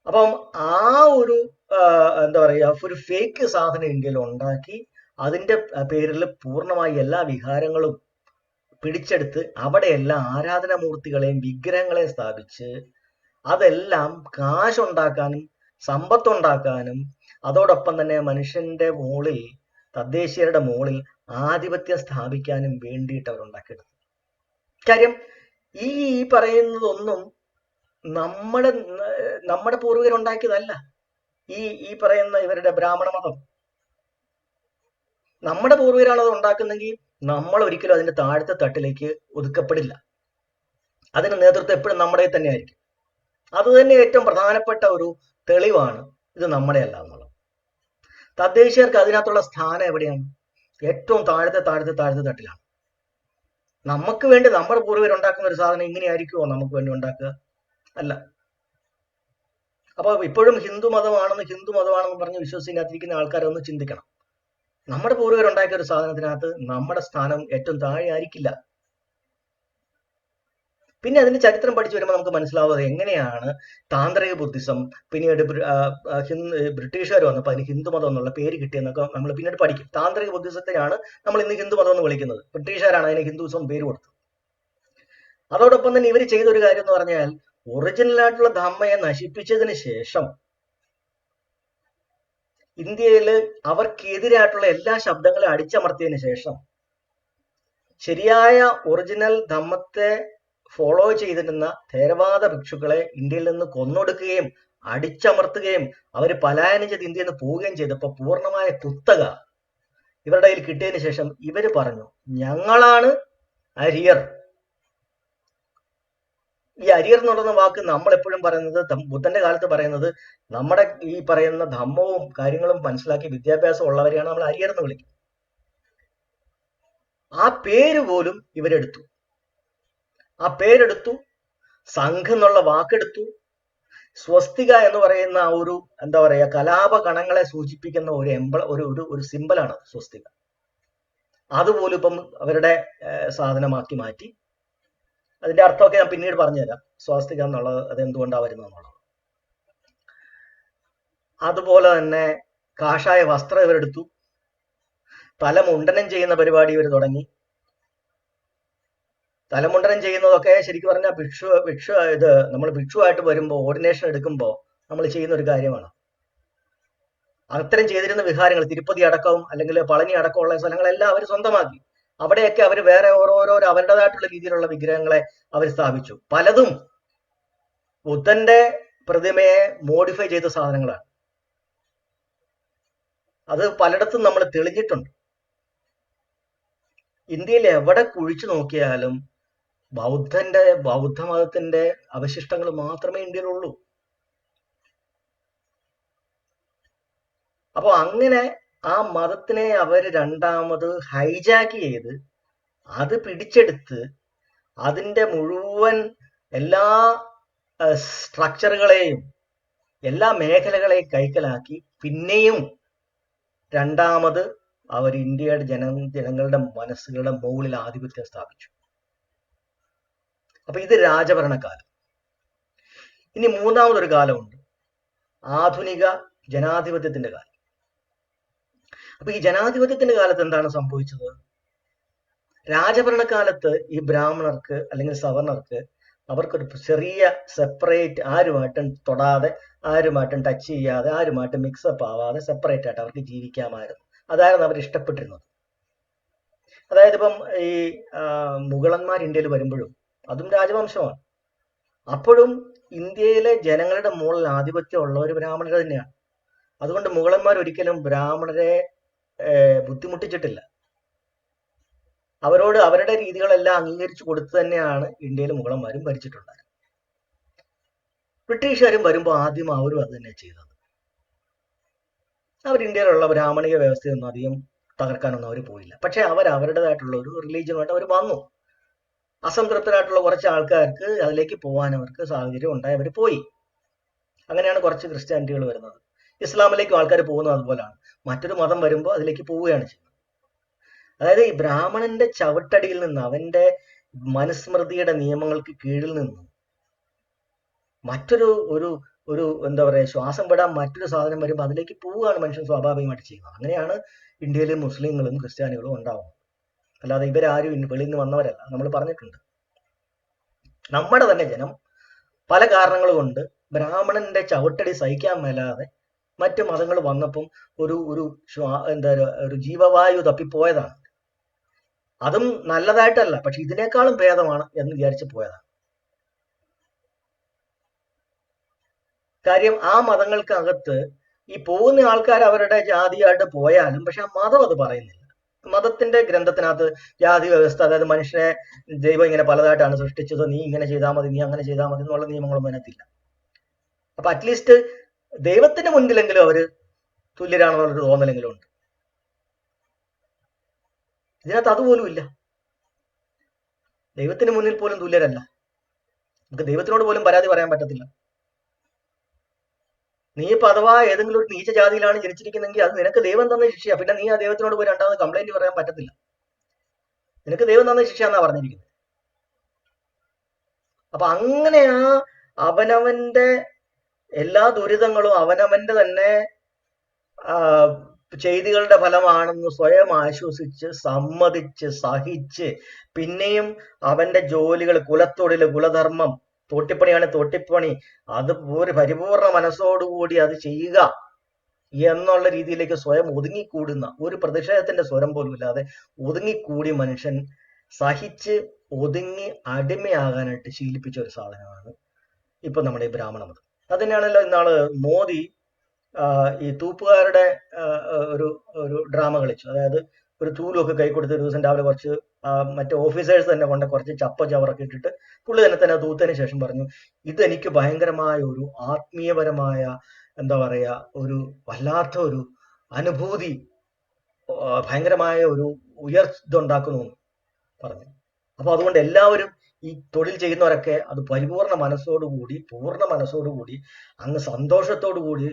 അപ്പം ആ ഒരു എന്താ പറയാ, ഒരു ഫേക്ക് സാധനം ഇന്ത്യയിൽ ഉണ്ടാക്കി അതിന്റെ പേരിൽ പൂർണ്ണമായി എല്ലാ വിഹാരങ്ങളും പിടിച്ചെടുത്ത് അവിടെയെല്ലാം ആരാധനാമൂർത്തികളെയും വിഗ്രഹങ്ങളെയും സ്ഥാപിച്ച് അതെല്ലാം കാശുണ്ടാക്കാനും സമ്പത്തുണ്ടാക്കാനും അതോടൊപ്പം തന്നെ മനുഷ്യന്റെ മുകളിൽ, തദ്ദേശീയരുടെ മുകളിൽ ആധിപത്യം സ്ഥാപിക്കാനും വേണ്ടിയിട്ട് അവർ ഉണ്ടാക്കിയെടുത്തു. കാര്യം ഈ പറയുന്നതൊന്നും നമ്മുടെ പൂർവികരുണ്ടാക്കിയതല്ല. ഈ പറയുന്ന ഇവരുടെ ബ്രാഹ്മണ മതം നമ്മുടെ പൂർവികരാണ് അത് ഉണ്ടാക്കുന്നെങ്കിൽ നമ്മൾ ഒരിക്കലും അതിന്റെ താഴത്തെ തട്ടിലേക്ക് ഒതുക്കപ്പെടില്ല. അതിന് നേതൃത്വം എപ്പോഴും നമ്മുടെ തന്നെ ആയിരിക്കും. അത് തന്നെ ഏറ്റവും പ്രധാനപ്പെട്ട ഒരു തെളിവാണ് ഇത് നമ്മുടെ അല്ല എന്നുള്ളത്. തദ്ദേശീയർക്ക് അതിനകത്തുള്ള സ്ഥാനം എവിടെയാണ്? ഏറ്റവും താഴത്തെ തട്ടിലാണ്. നമുക്ക് വേണ്ടി നമ്മുടെ പൂർവികർ ഉണ്ടാക്കുന്ന ഒരു സാധനം ഇങ്ങനെ ആയിരിക്കുമോ നമുക്ക് വേണ്ടി ഉണ്ടാക്കുക? അല്ല. അപ്പൊ ഇപ്പോഴും ഹിന്ദു മതമാണെന്ന് പറഞ്ഞ് വിശ്വസിക്കാതിരിക്കുന്ന ആൾക്കാരെ ഒന്ന് ചിന്തിക്കണം. നമ്മുടെ പൂർവികരുണ്ടാക്കിയ ഒരു സാധനത്തിനകത്ത് നമ്മുടെ സ്ഥാനം ഏറ്റവും താഴെ ആയിരിക്കില്ല. പിന്നെ അതിന്റെ ചരിത്രം പഠിച്ചു വരുമ്പോൾ നമുക്ക് മനസ്സിലാവുന്നത് എങ്ങനെയാണ് താന്ത്രിക ബുദ്ധിസം പിന്നീട് ബ്രിട്ടീഷുകാർ വന്നപ്പോൾ അതിന് ഹിന്ദുമതം എന്നുള്ള പേര് കിട്ടിയെന്നൊക്കെ നമ്മൾ പിന്നീട് പഠിക്കും. താന്ത്രിക ബുദ്ധിസത്തെയാണ് നമ്മൾ ഇന്ന് ഹിന്ദുമതം എന്ന് വിളിക്കുന്നത്. ബ്രിട്ടീഷുകാരാണ് അതിന് ഹിന്ദുസം പേര് കൊടുത്തത്. അതോടൊപ്പം തന്നെ ഇവർ ചെയ്തൊരു കാര്യം എന്ന് പറഞ്ഞാൽ ഒറിജിനൽ ആയിട്ടുള്ള ധമ്മയെ നശിപ്പിച്ചതിന് ശേഷം ഇന്ത്യയിൽ അവർക്കെതിരായിട്ടുള്ള എല്ലാ ശബ്ദങ്ങളെ അടിച്ചമർത്തിയതിനു ശേഷം ശരിയായ ഒറിജിനൽ ധമ്മത്തെ ഫോളോ ചെയ്തിരുന്ന തേരവാദ ഭിക്ഷുക്കളെ ഇന്ത്യയിൽ നിന്ന് കൊന്നൊടുക്കുകയും അടിച്ചമർത്തുകയും അവർ പലായനം ചെയ്ത് ഇന്ത്യയിൽ നിന്ന് പോവുകയും ചെയ്തപ്പോൾ പൂർണ്ണമായ കുത്തക ഇവരുടെ കയ്യിൽ കിട്ടിയതിനു ശേഷം ഇവര് പറഞ്ഞു, ഞങ്ങളാണ് അരിയർ. ഈ അരിയർ എന്ന് പറയുന്ന വാക്ക് നമ്മൾ എപ്പോഴും പറയുന്നത്, ബുദ്ധന്റെ കാലത്ത് പറയുന്നത്, നമ്മുടെ ഈ പറയുന്ന ധമ്മവും കാര്യങ്ങളും മനസ്സിലാക്കി വിദ്യാഭ്യാസം ഉള്ളവരെയാണ് നമ്മൾ അരിയർ എന്ന് വിളിക്കുന്നത്. ആ പേര് പോലും ഇവരെടുത്തു. ആ പേരെടുത്തു, സംഘം എന്നുള്ള വാക്കെടുത്തു, സ്വസ്തിക എന്ന് പറയുന്ന ഒരു എന്താ പറയാ കലാപ കണങ്ങളെ സൂചിപ്പിക്കുന്ന ഒരു സിമ്പലാണ് സ്വസ്തിക. അതുപോലും ഇപ്പം അവരുടെ സാധനമാക്കി മാറ്റി. അതിന്റെ അർത്ഥമൊക്കെ ഞാൻ പിന്നീട് പറഞ്ഞുതരാം, സ്വാസ്തിക എന്നുള്ളത് അത് എന്തുകൊണ്ടാണ് വരുന്നത് എന്നുള്ളത്. അതുപോലെ തന്നെ കാഷായ വസ്ത്രം ഇവരെടുത്തു. തലമുണ്ടനം പരിപാടി ഇവർ തുടങ്ങി. തലമുണ്ടനം ചെയ്യുന്നതൊക്കെ ശരിക്കും പറഞ്ഞാൽ നമ്മൾ ഭിക്ഷുവായിട്ട് വരുമ്പോൾ ഓർഡിനേഷൻ എടുക്കുമ്പോൾ നമ്മൾ ചെയ്യുന്ന ഒരു കാര്യമാണ്. അത്തരം ചെയ്തിരുന്ന വിഹാരങ്ങൾ തിരുപ്പതി അടക്കവും അല്ലെങ്കിൽ പളനി അടക്കമുള്ള സ്ഥലങ്ങളെല്ലാം അവർ സ്വന്തമാക്കി. അവിടെയൊക്കെ അവർ വേറെ ഓരോരോ അവരുടേതായിട്ടുള്ള രീതിയിലുള്ള വിഗ്രഹങ്ങളെ അവർ സ്ഥാപിച്ചു. പലതും ബുദ്ധന്റെ പ്രതിമയെ മോഡിഫൈ ചെയ്ത സാധനങ്ങളാണ്. അത് പലയിടത്തും നമ്മൾ തെളിഞ്ഞിട്ടുണ്ട്. ഇന്ത്യയിൽ എവിടെ കുഴിച്ചു നോക്കിയാലും ബൗദ്ധമതത്തിന്റെ അവശിഷ്ടങ്ങൾ മാത്രമേ ഇന്ത്യയിലുള്ളൂ. അപ്പൊ അങ്ങനെ ആ മതത്തിനെ അവർ രണ്ടാമത് ഹൈജാക്ക് ചെയ്ത് അത് പിടിച്ചെടുത്ത് അതിന്റെ മുഴുവൻ എല്ലാ സ്ട്രക്ചറുകളെയും എല്ലാ മേഖലകളെയും കൈക്കലാക്കി പിന്നെയും രണ്ടാമത് അവർ ഇന്ത്യയുടെ ജനങ്ങളുടെ മനസ്സുകളുടെ മുകളിൽ ആധിപത്യം സ്ഥാപിച്ചു. അപ്പൊ ഇത് രാജഭരണകാലം. ഇനി മൂന്നാമതൊരു കാലമുണ്ട്, ആധുനിക ജനാധിപത്യത്തിന്റെ കാലം. അപ്പൊ ഈ ജനാധിപത്യത്തിന്റെ കാലത്ത് എന്താണ് സംഭവിച്ചത്? രാജഭരണകാലത്ത് ഈ ബ്രാഹ്മണർക്ക് അല്ലെങ്കിൽ സവർണർക്ക് അവർക്കൊരു ചെറിയ സെപ്പറേറ്റ്, ആരുമായിട്ടും തൊടാതെ, ആരുമായിട്ടും ടച്ച് ചെയ്യാതെ, ആരുമായിട്ടും മിക്സപ്പ് ആവാതെ സെപ്പറേറ്റ് ആയിട്ട് അവർക്ക് ജീവിക്കാമായിരുന്നു. അതായിരുന്നു അവർ ഇഷ്ടപ്പെട്ടിരുന്നത്. അതായത് ഇപ്പം ഈ മുഗളന്മാർ ഇന്ത്യയിൽ വരുമ്പോഴും അതും രാജവംശമാണ്. അപ്പോഴും ഇന്ത്യയിലെ ജനങ്ങളുടെ മുകളിൽ ആധിപത്യം ഉള്ളവർ ബ്രാഹ്മണർ തന്നെയാണ്. അതുകൊണ്ട് മുഗളന്മാർ ഒരിക്കലും ബ്രാഹ്മണരെ ബുദ്ധിമുട്ടിച്ചിട്ടില്ല. അവരോട് അവരുടെ രീതികളെല്ലാം അംഗീകരിച്ചു കൊടുത്തു തന്നെയാണ് ഇന്ത്യയിൽ മുഗളന്മാരും ഭരിച്ചിട്ടുണ്ടായത്. ബ്രിട്ടീഷുകാരും വരുമ്പോൾ ആദ്യം അവരും അത് തന്നെ ചെയ്തത്. അവർ ഇന്ത്യയിലുള്ള ബ്രാഹ്മണിക വ്യവസ്ഥയൊന്നും അധികം തകർക്കാനൊന്നും അവർ പോയില്ല. പക്ഷെ അവരുടേതായിട്ടുള്ള ഒരു റിലീജിയനുമായിട്ട് അവർ വന്നു. അസംതൃപ്തരായിട്ടുള്ള കുറച്ച് ആൾക്കാർക്ക് അതിലേക്ക് പോകാൻ അവർക്ക് സാഹചര്യം ഉണ്ടായി, അവർ പോയി. അങ്ങനെയാണ് കുറച്ച് ക്രിസ്ത്യാനിറ്റികൾ വരുന്നത്. ഇസ്ലാമിലേക്കും ആൾക്കാർ പോകുന്നത് അതുപോലെയാണ്. മറ്റൊരു മതം വരുമ്പോൾ അതിലേക്ക് പോവുകയാണ് ചെയ്യുന്നത്. അതായത് ഈ ബ്രാഹ്മണന്റെ ചവിട്ടടിയിൽ നിന്ന്, അവന്റെ മനുസ്മൃതിയുടെ നിയമങ്ങൾക്ക് കീഴിൽ നിന്ന് മറ്റൊരു ഒരു എന്താ പറയാ ശ്വാസം വിടാൻ മറ്റൊരു സാധനം വരുമ്പോൾ അതിലേക്ക് പോവുകയാണ് മനുഷ്യൻ സ്വാഭാവികമായിട്ട് ചെയ്യുന്നത്. അങ്ങനെയാണ് ഇന്ത്യയിലെ മുസ്ലിങ്ങളും ക്രിസ്ത്യാനികളും ഉണ്ടാവുന്നത്. അല്ലാതെ ഇവരാരും വെളിയിൽ നിന്ന് വന്നവരല്ല. നമ്മൾ പറഞ്ഞിട്ടുണ്ട്. നമ്മുടെ തന്നെ ജനം പല കാരണങ്ങൾ കൊണ്ട് ബ്രാഹ്മണന്റെ ചവിട്ടടി സഹിക്കാൻ മേലാതെ മറ്റു മതങ്ങൾ വന്നപ്പം ഒരു ഒരു എന്താ ഒരു ജീവവായു തപ്പിപ്പോയതാണ്. അതും നല്ലതായിട്ടല്ല, പക്ഷെ ഇതിനേക്കാളും ഭേദമാണ് എന്ന് വിചാരിച്ച് പോയതാണ്. കാര്യം ആ മതങ്ങൾക്കകത്ത് ഈ പോകുന്ന ആൾക്കാർ അവരുടെ ജാതിയായിട്ട് പോയാലും പക്ഷെ ആ മതം അത് പറയുന്നില്ല. മതത്തിന്റെ ഗ്രന്ഥത്തിനകത്ത് ജാതി വ്യവസ്ഥ, അതായത് മനുഷ്യനെ ദൈവം ഇങ്ങനെ പലതായിട്ടാണ് സൃഷ്ടിച്ചത്, നീ ഇങ്ങനെ ചെയ്താൽ മതി, നീ അങ്ങനെ ചെയ്താൽ മതി എന്നുള്ള നിയമങ്ങളൊന്നും അതിനകത്തില്ല. അപ്പൊ അറ്റ്ലീസ്റ്റ് ദൈവത്തിന്റെ മുൻപിലെങ്കിലും അവര് തുല്യരാണെന്നുള്ളൊരു തോന്നലെങ്കിലും ഉണ്ട്. ഇതിനകത്ത് അതുപോലും ഇല്ല. ദൈവത്തിന് മുന്നിൽ പോലും തുല്യരല്ല. നമുക്ക് ദൈവത്തിനോട് പോലും പരാതി പറയാൻ പറ്റത്തില്ല. നീ ഇപ്പൊ അഥവാ ഏതെങ്കിലും ഒരു നീച്ച ജാതിയിലാണ് ജനിച്ചിരിക്കുന്നെങ്കിൽ അത് നിനക്ക് ദൈവം തന്ന ശിക്ഷയാ. പിന്നെ നീ ആ ദൈവത്തിനോട് പോയി രണ്ടാമത് കംപ്ലൈന്റ് പറയാൻ പറ്റത്തില്ല. നിനക്ക് ദൈവം തന്ന ശിക്ഷ എന്നാ പറഞ്ഞിരിക്കുന്നത്. അപ്പൊ അങ്ങനെ ആ അവനവന്റെ എല്ലാ ദുരിതങ്ങളും അവനവന്റെ തന്നെ ചെയ്തികളുടെ ഫലമാണെന്ന് സ്വയം ആശ്വസിച്ച് സമ്മതിച്ച് സഹിച്ച് പിന്നെയും അവന്റെ ജോലികൾ, കുലത്തൊഴില്, കുലധർമ്മം, തോട്ടിപ്പണിയാണ് തോട്ടിപ്പണി, അത് ഒരു പരിപൂർണ മനസ്സോടുകൂടി അത് ചെയ്യുക എന്നുള്ള രീതിയിലേക്ക് സ്വയം ഒതുങ്ങിക്കൂടുന്ന, ഒരു പ്രതിഷേധത്തിന്റെ സ്വരം പോലും ഇല്ലാതെ ഒതുങ്ങിക്കൂടി മനുഷ്യൻ സഹിച്ച് ഒതുങ്ങി അടിമയാകാനായിട്ട് ശീലിപ്പിച്ച ഒരു സാധനമാണ് ഇപ്പൊ നമ്മുടെ ഈ ബ്രാഹ്മണ മതം. അത് തന്നെയാണല്ലോ ഇന്നാള് മോദി ഈ തൂപ്പുകാരുടെ ഒരു ഒരു ഡ്രാമ കളിച്ചു. അതായത് ഒരു തൂലുമൊക്കെ കൈ കൊടുത്ത് ഒരു ദിവസം രാവിലെ കുറച്ച് മറ്റേ ഓഫീസേഴ്സ് തന്നെ കൊണ്ട് കുറച്ച് ചവറൊക്കെ ഇട്ടിട്ട് പുള്ളി തന്നെ തൂത്തതിന് ശേഷം പറഞ്ഞു, ഇതെനിക്ക് ഭയങ്കരമായ ഒരു ആത്മീയപരമായ എന്താ പറയാ ഒരു വല്ലാത്ത ഒരു അനുഭൂതി, ഭയങ്കരമായ ഒരു ഇതുണ്ടാക്കുന്നു പറഞ്ഞു. അപ്പൊ അതുകൊണ്ട് എല്ലാവരും ഈ തൊഴിൽ ചെയ്യുന്നവരൊക്കെ അത് പരിപൂർണ മനസ്സോടുകൂടി, പൂർണ്ണ മനസ്സോടുകൂടി, അങ്ങ് സന്തോഷത്തോടുകൂടി,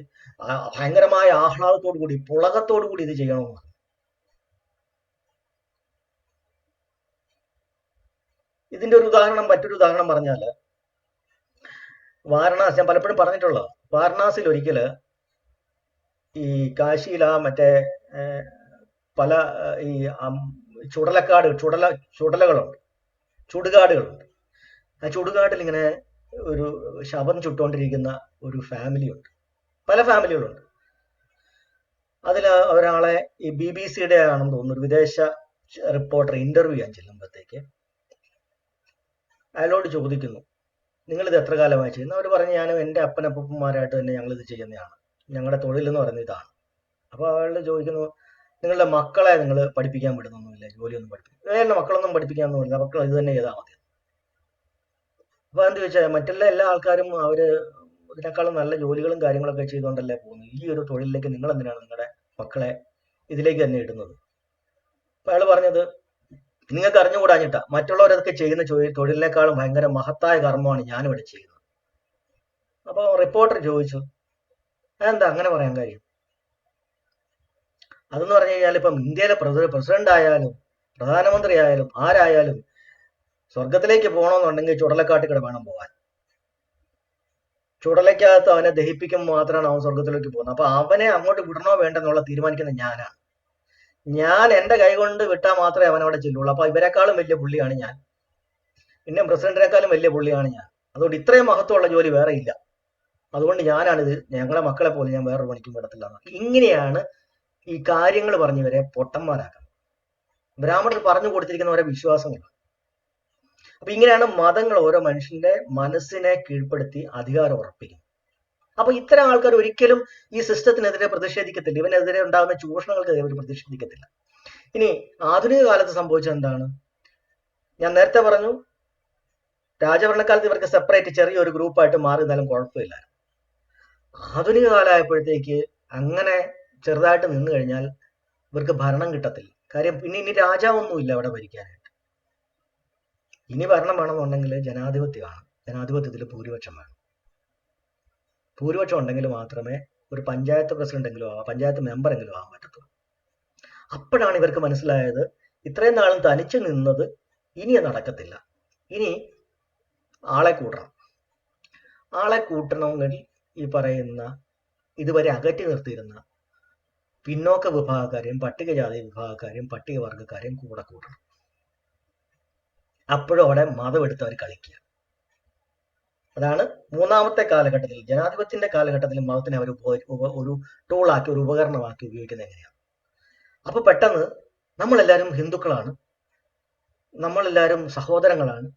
ഭയങ്കരമായ ആഹ്ലാദത്തോടുകൂടി, പുളകത്തോടുകൂടി ഇത് ചെയ്യണമെന്ന്. ഇതിന്റെ ഒരു ഉദാഹരണം, മറ്റൊരു ഉദാഹരണം പറഞ്ഞാല് വാരണാസി, ഞാൻ പലപ്പോഴും പറഞ്ഞിട്ടുള്ളത്, വാരണാസിയിൽ ഒരിക്കല് ഈ കാശിയിൽ മറ്റേ പല ഈ ചുടലകളുണ്ട്, ചുടുകാടുകളുണ്ട്. ആ ചുടുകാട്ടിൽ ഇങ്ങനെ ഒരു ശവം ചുട്ടുകൊണ്ടിരിക്കുന്ന ഒരു ഫാമിലിയുണ്ട്, പല ഫാമിലികളുണ്ട്. അതിൽ ഒരാളെ ഈ BBC-യുടെ ആണെന്ന് തോന്നുന്നു ഒരു വിദേശ റിപ്പോർട്ടർ ഇന്റർവ്യൂ ചെയ്യാൻ ചെല്ലുമ്പോഴത്തേക്ക് അയാളോട് ചോദിക്കുന്നു, നിങ്ങളിത് എത്ര കാലമായി ചെയ്യുന്നു? അവർ പറഞ്ഞു, ഞാനും എൻ്റെ അപ്പനപ്പന്മാരായിട്ട് തന്നെ ഞങ്ങളിത് ചെയ്യുന്നതാണ്, ഞങ്ങളുടെ തൊഴിൽ എന്ന് പറയുന്നത് ഇതാണ്. അപ്പോൾ അയാളോട് ചോദിക്കുന്നു, നിങ്ങളുടെ മക്കളെ നിങ്ങൾ പഠിപ്പിക്കാൻ വിടുന്നൊന്നുമില്ല, ജോലിയൊന്നും പഠിപ്പിക്കും? മക്കളൊന്നും പഠിപ്പിക്കാനൊന്നുമില്ല, മക്കൾ ഇത് തന്നെ ചെയ്താൽ മതി. അപ്പൊ എന്താ ചോദിച്ചാൽ എല്ലാ ആൾക്കാരും അവര് ഇതിനേക്കാളും നല്ല ജോലികളും കാര്യങ്ങളൊക്കെ ചെയ്തുകൊണ്ടല്ലേ പോകുന്നത്, ഈ ഒരു തൊഴിലിലേക്ക് നിങ്ങൾ എന്തിനാണ് നിങ്ങളുടെ മക്കളെ ഇതിലേക്ക് തന്നെ ഇടുന്നത്? അപ്പൊ അയാൾ പറഞ്ഞത്, നിങ്ങൾക്ക് അറിഞ്ഞുകൂടാഞ്ഞിട്ടാ, മറ്റുള്ളവരൊക്കെ ചെയ്യുന്ന തൊഴിലിനേക്കാളും ഭയങ്കര മഹത്തായ കർമ്മമാണ് ഞാനിവിടെ ചെയ്യുന്നത്. അപ്പൊ റിപ്പോർട്ടർ ചോദിച്ചു, അതെന്താ അങ്ങനെ പറയാൻ കാര്യം? അതെന്ന് പറഞ്ഞു കഴിഞ്ഞാൽ ഇപ്പം ഇന്ത്യയിലെ പ്രസിഡന്റ് ആയാലും പ്രധാനമന്ത്രി ആയാലും ആരായാലും സ്വർഗത്തിലേക്ക് പോകണമെന്നുണ്ടെങ്കിൽ ചുടലക്കാട്ടിൽ വേണം പോകാൻ. ചുടലക്കകത്ത് അവനെ ദഹിപ്പിക്കുമ്പോൾ മാത്രമാണ് അവൻ സ്വർഗത്തിലേക്ക് പോകുന്നത്. അപ്പൊ അവനെ അങ്ങോട്ട് വിടണോ വേണ്ടെന്നുള്ള തീരുമാനിക്കുന്നത് ഞാനാണ്. ഞാൻ എന്റെ കൈ കൊണ്ട് വിട്ടാൽ മാത്രമേ അവനവിടെ ചെല്ലുള്ളൂ. അപ്പൊ ഇവരെക്കാളും വലിയ പുള്ളിയാണ് ഞാൻ, ഇന്ത്യൻ പ്രസിഡന്റിനേക്കാളും വലിയ പുള്ളിയാണ് ഞാൻ. അതുകൊണ്ട് ഇത്രയും മഹത്വമുള്ള ജോലി വേറെ ഇല്ല. അതുകൊണ്ട് ഞാനാണിത്, ഞങ്ങളെ മക്കളെ പോലെ ഞാൻ വേറൊരു പണിക്കും വിടത്തില്ല. ഇങ്ങനെയാണ് ഈ കാര്യങ്ങൾ പറഞ്ഞവരെ പൊട്ടന്മാരാക്കുന്നത്. ബ്രാഹ്മണർ പറഞ്ഞു കൊടുത്തിരിക്കുന്നവരെ വിശ്വാസങ്ങൾ. അപ്പൊ ഇങ്ങനെയാണ് മതങ്ങൾ ഓരോ മനുഷ്യന്റെ മനസ്സിനെ കീഴ്പ്പെടുത്തി അധികാരം ഉറപ്പിക്കുന്നത്. അപ്പൊ ഇത്തരം ആൾക്കാർ ഒരിക്കലും ഈ സിസ്റ്റത്തിനെതിരെ പ്രതിഷേധിക്കത്തില്ല, ഇവനെതിരെ ഉണ്ടാകുന്ന ചൂഷണങ്ങൾക്കെതിരെ അവർ പ്രതിഷേധിക്കത്തില്ല. ഇനി ആധുനിക കാലത്ത് സംഭവിച്ചത് എന്താണ്? ഞാൻ നേരത്തെ പറഞ്ഞു, രാജഭരണക്കാലത്ത് ഇവർക്ക് സെപ്പറേറ്റ് ചെറിയൊരു ഗ്രൂപ്പായിട്ട് മാറി നിന്നാലും കുഴപ്പമില്ല. ആധുനിക കാലമായപ്പോഴത്തേക്ക് അങ്ങനെ ചെറുതായിട്ട് നിന്ന് കഴിഞ്ഞാൽ ഇവർക്ക് ഭരണം കിട്ടത്തില്ല. കാര്യം പിന്നെ ഇനി രാജാവൊന്നുമില്ല അവിടെ ഭരിക്കാനായിട്ട്. ഇനി ഭരണം വേണമെന്നുണ്ടെങ്കിൽ ജനാധിപത്യമാണ്. ജനാധിപത്യത്തിൽ ഭൂരിപക്ഷം വേണം. ഭൂരിപക്ഷം ഉണ്ടെങ്കിൽ മാത്രമേ ഒരു പഞ്ചായത്ത് പ്രസിഡന്റെങ്കിലും പഞ്ചായത്ത് മെമ്പറെങ്കിലും ആകാൻ പറ്റത്തുള്ളൂ. അപ്പോഴാണ് ഇവർക്ക് മനസ്സിലായത്, ഇത്രയും നാളും തനിച്ചു നിന്നത് ഇനി നടക്കത്തില്ല, ഇനി ആളെ കൂട്ടണം. ആളെ കൂട്ടണമെങ്കിൽ ഈ പറയുന്ന ഇതുവരെ അകറ്റി നിർത്തിയിരുന്ന പിന്നോക്ക വിഭാഗക്കാരെയും പട്ടികജാതി വിഭാഗക്കാരെയും പട്ടികവർഗക്കാരെയും കൂടെ കൂട്ടണം. അപ്പോഴും അവിടെ മതം എടുത്ത് അവർ കളിക്കുക. അതാണ് മൂന്നാമത്തെ കാലഘട്ടത്തിൽ, ജനാധിപത്യത്തിന്റെ കാലഘട്ടത്തിൽ മതത്തിനെ അവർ ഒരു ടൂളാക്കി, ഒരു ഉപകരണമാക്കി ഉപയോഗിക്കുന്നത് എങ്ങനെയാണ്. അപ്പൊ പെട്ടെന്ന് നമ്മളെല്ലാവരും ഹിന്ദുക്കളാണ്, നമ്മളെല്ലാവരും സഹോദരങ്ങളാണ്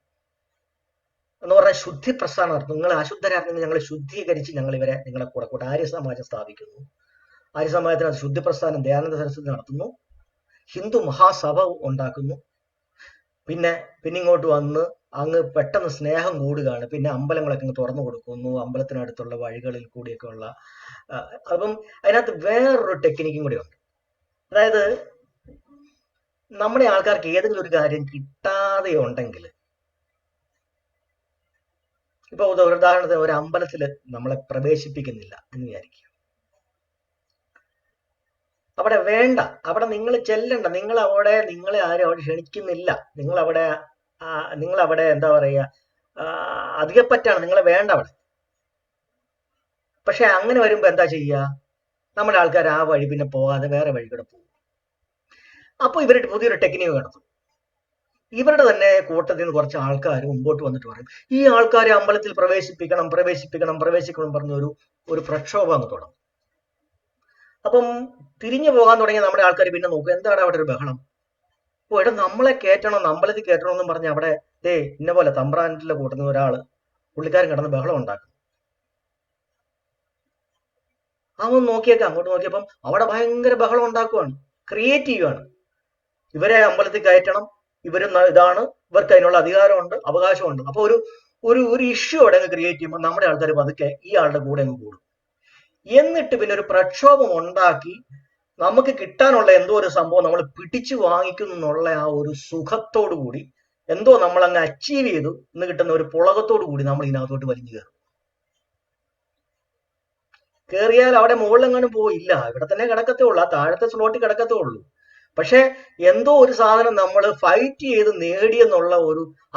എന്ന് പറഞ്ഞാൽ ശുദ്ധി പ്രസ്ഥാനം നടത്തും. നിങ്ങൾ അശുദ്ധരായിരുന്നെങ്കിൽ ഞങ്ങളെ ശുദ്ധീകരിച്ച് നിങ്ങളെ കൂടെ കൂടെ ആര്യ സമാജം സ്ഥാപിക്കുന്നു. ആര്യ സമാജത്തിന് ശുദ്ധി പ്രസ്ഥാനം ദയാനന്ദ സരസ്വതി നടത്തുന്നു, ഹിന്ദു മഹാസഭ ഉണ്ടാക്കുന്നു. പിന്നെ ഇങ്ങോട്ട് വന്ന് അങ്ങ് പെട്ടെന്ന് സ്നേഹം കൂടുകയാണ്. പിന്നെ അമ്പലങ്ങളൊക്കെ അങ്ങ് തുറന്നു കൊടുക്കുന്നു, അമ്പലത്തിനടുത്തുള്ള വഴികളിൽ കൂടിയൊക്കെ ഉള്ള. അപ്പം അതിനകത്ത് വേറൊരു ടെക്നിക്കും കൂടി ഉണ്ട്. അതായത് നമ്മുടെ ആൾക്കാർക്ക് ഏതെങ്കിലും ഒരു കാര്യം കിട്ടാതെ ഉണ്ടെങ്കിൽ, ഇപ്പൊ ഉദാഹരണത്തിന് ഒരു അമ്പലത്തിൽ നമ്മളെ പ്രവേശിപ്പിക്കുന്നില്ല എന്ന് വിചാരിക്കുക. അവിടെ വേണ്ട, അവിടെ നിങ്ങൾ ചെല്ലണ്ട, നിങ്ങളെ ആരും അവിടെ ക്ഷണിക്കുന്നില്ല, നിങ്ങളവിടെ എന്താ പറയുക, അധികപ്പറ്റാണ്, നിങ്ങളെ വേണ്ട അവിടെ. പക്ഷെ അങ്ങനെ വരുമ്പോ എന്താ ചെയ്യുക, നമ്മുടെ ആൾക്കാർ ആ വഴി പിന്നെ പോകാതെ വേറെ വഴി കൂടെ പോകും. അപ്പൊ ഇവരുടെ പുതിയൊരു ടെക്നിക്ക് നടത്തും. ഇവരുടെ തന്നെ കൂട്ടത്തിൽ നിന്ന് കുറച്ച് ആൾക്കാർ മുമ്പോട്ട് വന്നിട്ട് പറയും, ഈ ആൾക്കാരെ അമ്പലത്തിൽ പ്രവേശിപ്പിക്കണം പറഞ്ഞ ഒരു പ്രക്ഷോഭം അങ്ങ് തുടങ്ങും. അപ്പം തിരിഞ്ഞു പോകാൻ തുടങ്ങിയ നമ്മുടെ ആൾക്കാർ പിന്നെ നോക്കും, എന്താണ് അവിടെ ഒരു ബഹളം. ഓ എടാ, നമ്മളെ കയറ്റണം, അമ്പലത്തിൽ കയറ്റണം എന്നും പറഞ്ഞ് അവിടെ ഇന്ന പോലെ തമ്പ്രാനിലെ കൂട്ടുന്ന ഒരാള് പുള്ളിക്കാരൻ കിടന്ന് ബഹളം ഉണ്ടാക്കും. അവൻ നോക്കിയേക്കാം, അങ്ങോട്ട് നോക്കിയപ്പം അവിടെ ഭയങ്കര ബഹളം ഉണ്ടാക്കുവാണ്, ക്രിയേറ്റ് ചെയ്യുവാണ്. ഇവരെ അമ്പലത്തിൽ കയറ്റണം, ഇവർക്ക് അതിനുള്ള അധികാരമുണ്ട്, അവകാശമുണ്ട്. അപ്പൊ ഒരു ഇഷ്യൂ അവിടെ അങ്ങ് ക്രിയേറ്റ് ചെയ്യുമ്പോൾ നമ്മുടെ ആൾക്കാർ പതുക്കെ ഈ ആളുടെ കൂടെ അങ്ങ് കൂടും. എന്നിട്ട് പിന്നെ ഒരു പ്രക്ഷോഭം ഉണ്ടാക്കി നമുക്ക് കിട്ടാനുള്ള എന്തോ ഒരു സംഭവം നമ്മൾ പിടിച്ചു വാങ്ങിക്കുന്നു എന്നുള്ള ആ ഒരു സുഖത്തോടു കൂടി, എന്തോ നമ്മൾ അങ്ങ് അച്ചീവ് ചെയ്തു എന്ന് കിട്ടുന്ന ഒരു പുളകത്തോടു കൂടി നമ്മൾ ഇതിനകത്തോട്ട് വലിഞ്ഞു കയറിയാൽ അവിടെ മുകളിലെങ്ങാനും പോയില്ല, ഇവിടെ തന്നെ കിടക്കത്തേ ഉള്ളൂ, ആ താഴത്തെ സ്ലോട്ടിൽ കിടക്കത്തേ ഉള്ളൂ. പക്ഷെ എന്തോ ഒരു സാധനം നമ്മൾ ഫൈറ്റ് ചെയ്ത് നേടിയെന്നുള്ള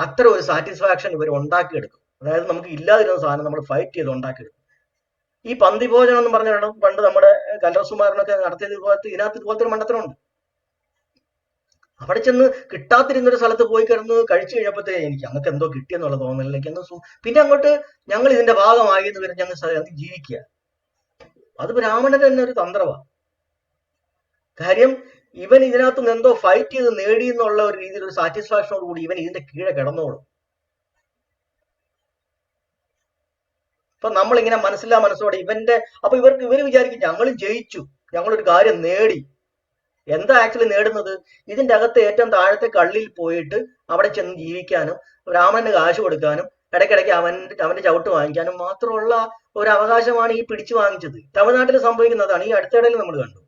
അത്ര ഒരു സാറ്റിസ്ഫാക്ഷൻ ഇവർ ഉണ്ടാക്കിയെടുക്കും. അതായത് നമുക്ക് ഇല്ലാതിരുന്ന സാധനം നമ്മൾ ഫൈറ്റ് ചെയ്ത് ഉണ്ടാക്കിയെടുക്കും. ഈ പന്തി ഭോജനം എന്ന് പറഞ്ഞ പണ്ട് നമ്മുടെ കലറസുമാരനൊക്കെ നടത്തിയത് ഇതിനകത്ത് ഇതുപോലത്തെ ഒരു മണ്ടത്തരമുണ്ട്. അവിടെ ചെന്ന് കിട്ടാതിരുന്നൊരു സ്ഥലത്ത് പോയി കിടന്ന് കഴിച്ചു കഴിഞ്ഞപ്പോഴത്തേ എനിക്ക് ഞങ്ങൾക്ക് എന്തോ കിട്ടിയെന്നുള്ള തോന്നലിലേക്ക് പിന്നെ അങ്ങോട്ട് ഞങ്ങൾ ഇതിന്റെ ഭാഗമായി എന്ന് പറഞ്ഞ് ഞങ്ങൾ ജീവിക്കുക. അത് ബ്രാഹ്മണന്റെ തന്നെ ഒരു തന്ത്രമാണ്. കാര്യം ഇവൻ ഇതിനകത്തുനിന്ന് എന്തോ ഫൈറ്റ് ചെയ്ത് നേടി എന്നുള്ള ഒരു രീതിയിൽ ഒരു സാറ്റിസ്ഫാക്ഷനോട് കൂടി ഇവൻ ഇതിന്റെ കീഴെ കിടന്നോളും. അപ്പൊ നമ്മളിങ്ങനെ മനസ്സോടെ അപ്പൊ ഇവർ വിചാരിക്കും ഞങ്ങൾ ജയിച്ചു, ഞങ്ങളൊരു കാര്യം നേടി. എന്താ ആക്ച്വലി നേടുന്നത്? ഇതിന്റെ അകത്ത് ഏറ്റവും താഴത്തെ കള്ളിൽ പോയിട്ട് അവിടെ ചെന്ന് ജീവിക്കാനും ബ്രാഹ്മണന് കാശ് കൊടുക്കാനും ഇടയ്ക്കിടയ്ക്ക് അവന്റെ ചവിട്ട് വാങ്ങിക്കാനും മാത്രമുള്ള ഒരു അവകാശമാണ് ഈ പിടിച്ചു വാങ്ങിച്ചത്. തമിഴ്നാട്ടിൽ സംഭവിക്കുന്നതാണ്. ഈ അടുത്തിടയിൽ നമ്മൾ കണ്ടു,